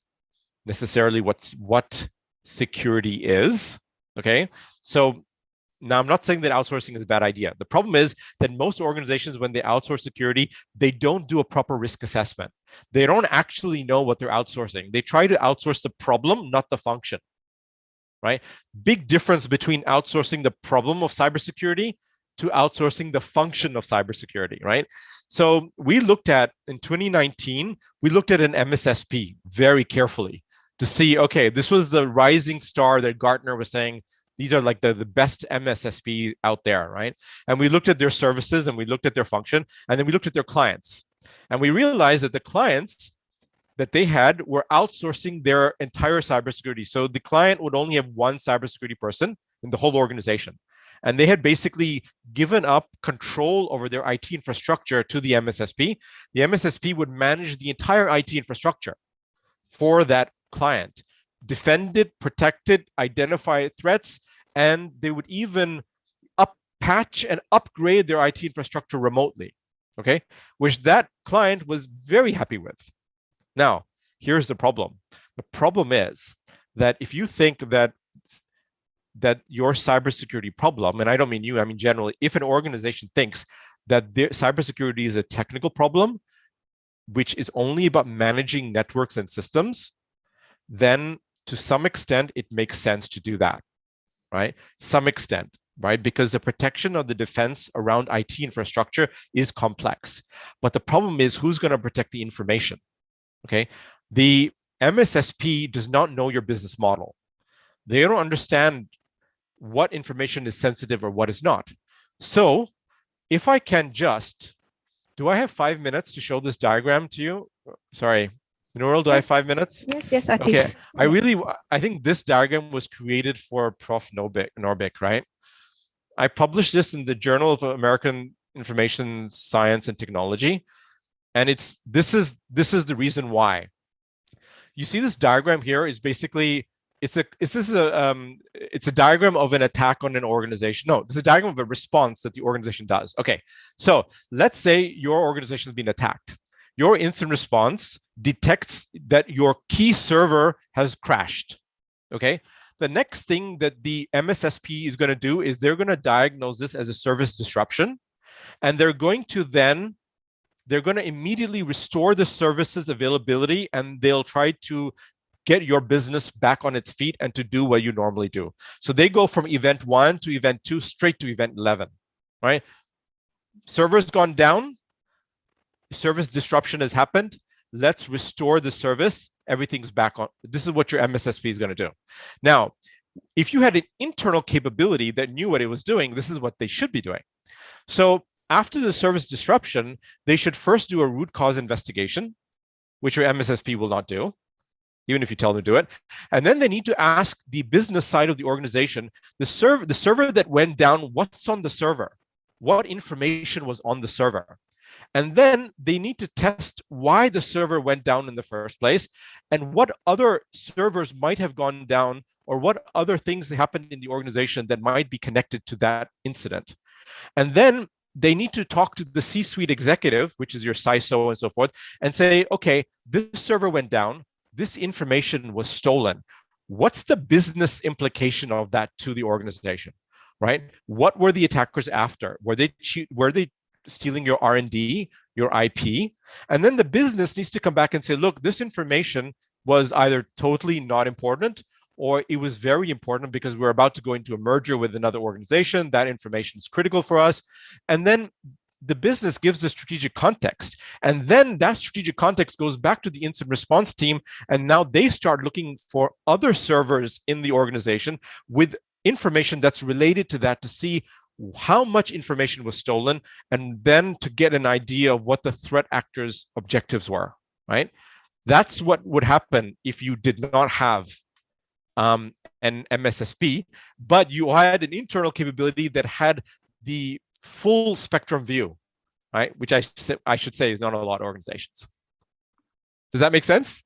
Speaker 4: necessarily what security is, okay? So now I'm not saying that outsourcing is a bad idea. The problem is that most organizations, when they outsource security, they don't do a proper risk assessment. They don't actually know what they're outsourcing. They try to outsource the problem, not the function, right? Big difference between outsourcing the problem of cybersecurity to outsourcing the function of cybersecurity, right? So we looked at, in 2019, we looked at an MSSP very carefully to see, okay, this was the rising star that Gartner was saying, these are like the best MSSP out there, right? And we looked at their services and we looked at their function, and then we looked at their clients. And we realized that the clients that they had were outsourcing their entire cybersecurity. So the client would only have one cybersecurity person in the whole organization. And they had basically given up control over their IT infrastructure to the MSSP. The MSSP would manage the entire IT infrastructure for that client, defend it, protect it, identify threats, and they would even patch and upgrade their IT infrastructure remotely, okay? Which that client was very happy with. Now, here's the problem. The problem is that if you think that your cybersecurity problem, and I don't mean you, I mean generally, if an organization thinks that their cybersecurity is a technical problem, which is only about managing networks and systems, then to some extent, it makes sense to do that, right? Some extent, right? Because the protection of the defense around IT infrastructure is complex. But the problem is, who's going to protect the information, okay? The MSSP does not know your business model. They don't understand what information is sensitive or what is not. So if I can just, do I have 5 minutes to show this diagram to you? Sorry, Nurul, do I have 5 minutes?
Speaker 1: Yes, Atif.
Speaker 4: Okay, I think this diagram was created for Prof. Norbik, right? I published this in the Journal of American Information Science and Technology. And this is the reason why. You see this diagram here is basically, it's a diagram of an attack on an organization. No, this is a diagram of a response that the organization does. Okay, so let's say your organization has been attacked. Your incident response detects that your key server has crashed, okay? The next thing that the MSSP is going to do is they're going to diagnose this as a service disruption, and they're going to immediately restore the services availability, and they'll try to get your business back on its feet and to do what you normally do. So they go from event 1 to event 2 straight to event 11, right? Server's gone down, service disruption has happened. Let's restore the service. Everything's back on. This is what your MSSP is going to do. Now, if you had an internal capability that knew what it was doing, this is what they should be doing. So after the service disruption, they should first do a root cause investigation, which your MSSP will not do, even if you tell them to do it. And then they need to ask the business side of the organization, the server that went down, what's on the server? What information was on the server? And then they need to test why the server went down in the first place and what other servers might have gone down or what other things happened in the organization that might be connected to that incident. And then they need to talk to the C-suite executive, which is your CISO and so forth, and say, okay, this server went down. This information was stolen. What's the business implication of that to the organization, right? What were the attackers after? Were they stealing your R&D, your IP. And then the business needs to come back and say, look, this information was either totally not important or it was very important because we're about to go into a merger with another organization. That information is critical for us. And then the business gives the strategic context. And then that strategic context goes back to the incident response team. And now they start looking for other servers in the organization with information that's related to that to see how much information was stolen, and then to get an idea of what the threat actors' objectives were, right? That's what would happen if you did not have an MSSP, but you had an internal capability that had the full spectrum view, right? Which I should say is not a lot of organizations. Does that make sense?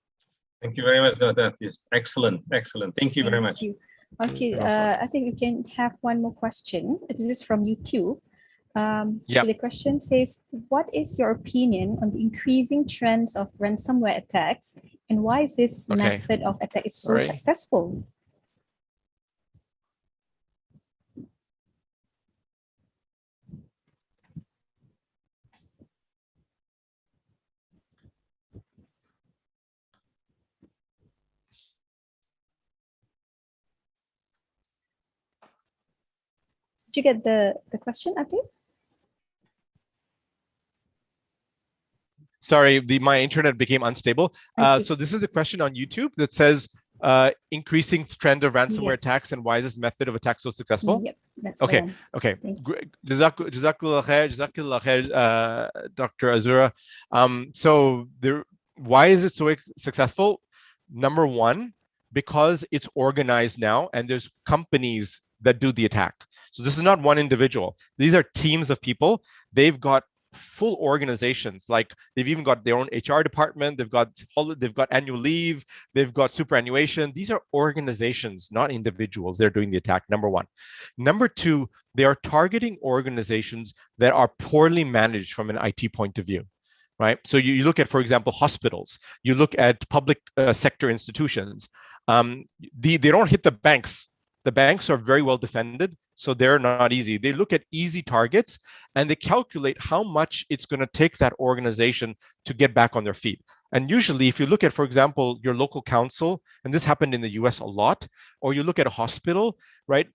Speaker 5: Thank you very much. That is excellent. Excellent. Thank you very much.
Speaker 1: You. Okay, I think we can have one more question. This is from YouTube. So the question says, what is your opinion on the increasing trends of ransomware attacks, and why is this method of attack is so successful? Did you get the question, Atif?
Speaker 4: Sorry, my internet became unstable. So this is a question on YouTube that says, increasing trend of ransomware attacks, and why is this method of attack so successful?
Speaker 1: Yep, that's
Speaker 4: okay.
Speaker 1: The one.
Speaker 4: Okay. Jazakallah khair, Dr. Azura. So why is it so successful? Number one, because it's organized now, and there's companies that do the attack. So this is not one individual. These are teams of people. They've got full organizations. Like they've even got their own HR department. They've got annual leave. They've got superannuation. These are organizations, not individuals. They're doing the attack. Number one. Number two, they are targeting organizations that are poorly managed from an IT point of view. Right. So you look at, for example, hospitals. You look at public sector institutions. They don't hit the banks. The banks are very well defended, so they're not easy. They look at easy targets and they calculate how much it's going to take that organization to get back on their feet. And usually, if you look at, for example, your local council, and this happened in the US a lot, or you look at a hospital, right?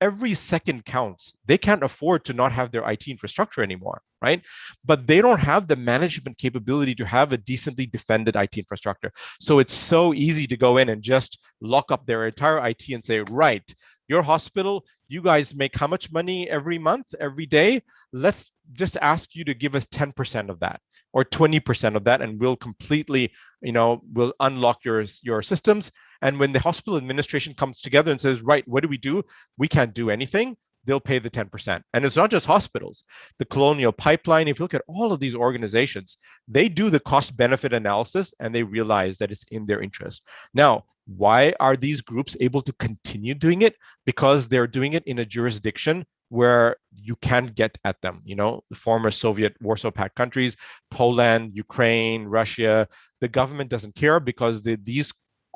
Speaker 4: Every second counts. They can't afford to not have their IT infrastructure anymore, right? But they don't have the management capability to have a decently defended IT infrastructure. So it's so easy to go in and just lock up their entire IT and say, right, your hospital, you guys make how much money every month, every day? Let's just ask you to give us 10% of that or 20% of that, and we'll completely, we'll unlock your systems. And when the hospital administration comes together and says, right, what do? We can't do anything. They'll pay the 10%. And it's not just hospitals. The Colonial Pipeline, if you look at all of these organizations, they do the cost benefit analysis and they realize that it's in their interest. Now, why are these groups able to continue doing it? Because they're doing it in a jurisdiction where you can't get at them. The former Soviet Warsaw Pact countries, Poland, Ukraine, Russia, the government doesn't care because these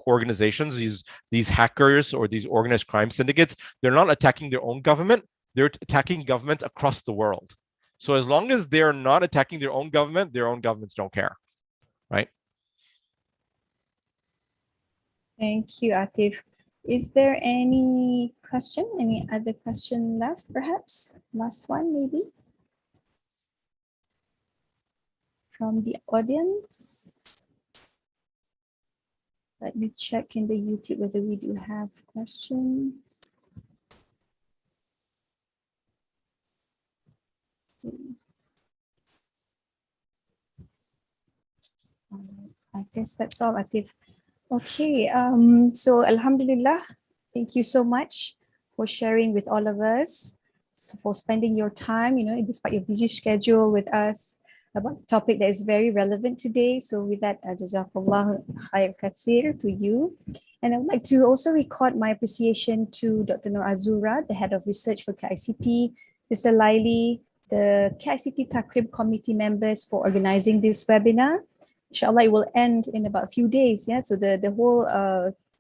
Speaker 4: organizations, these hackers or these organized crime syndicates, they're not attacking their own government, they're attacking government across the world. So as long as they're not attacking their own governments don't care, right?
Speaker 1: Thank you, Atif. Is there any other question left, perhaps? Last one, maybe? From the audience? Let me check in the YouTube whether we do have questions. Let's see. I guess that's all, Atif. Okay, so Alhamdulillah, thank you so much for sharing with all of us, for spending your time, despite your busy schedule with us about a topic that is very relevant today. So with that, Jazakallah khair kathir to you. And I would like to also record my appreciation to Dr. Nur Azura, the Head of Research for KICT, Mr. Laili, the KICT Takrib Committee members for organizing this webinar. Inshallah, it will end in about a few days. Yeah, so the whole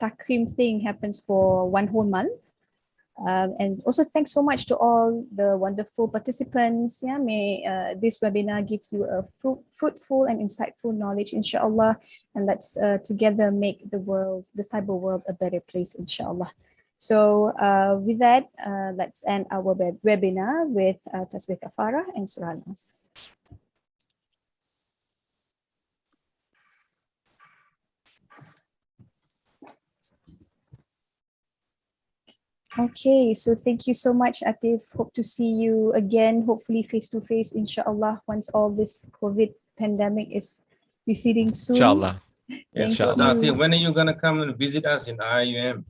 Speaker 1: Takrim thing happens for one whole month. And also thanks so much to all the wonderful participants. Yeah, may this webinar give you a fruitful and insightful knowledge, inshallah. And let's together make the world, the cyber world, a better place, inshallah. So with that, let's end our webinar with Tasbih Kafarah and Surah Nas. Okay, so thank you so much, Atif. Hope to see you again, hopefully face to face, inshallah, once all this COVID pandemic is receding soon.
Speaker 4: Inshallah.
Speaker 1: Thank
Speaker 4: Inshallah.
Speaker 1: you.
Speaker 5: Atif, when are you going to come and visit us in IUM?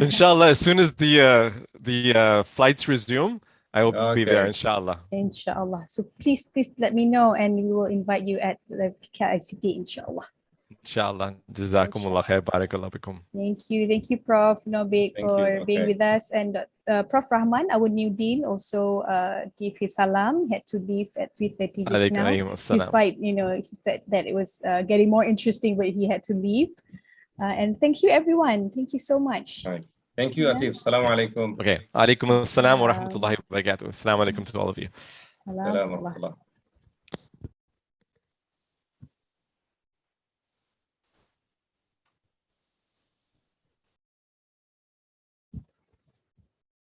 Speaker 4: Inshallah, as soon as the flights resume, I will be there,
Speaker 5: Okay.
Speaker 4: inshallah.
Speaker 1: Inshallah. So please let me know and we will invite you at the KICT, inshallah.
Speaker 4: Inshallah. Jazakumullah khair. Barakallah bikum.
Speaker 1: Thank you, Prof. Nobik,
Speaker 5: Thank
Speaker 1: for
Speaker 5: you.
Speaker 1: being
Speaker 5: Okay.
Speaker 1: with us. And Prof. Rahman, our new dean, also gave his salam. He had to leave at 3:30 just now.
Speaker 4: Alaykum assalam.
Speaker 1: Despite, he said that it was getting more interesting, but he had to leave. And thank you, everyone. Thank you so much.
Speaker 5: Right. Thank you,
Speaker 1: Yeah.
Speaker 5: Atif. Assalamu alaikum.
Speaker 4: Okay. Alaykum assalam wa rahmatullahi wa barakatuh. Assalamu alaikum to all of you.
Speaker 1: Salam.
Speaker 5: Salam wa rahmatullah.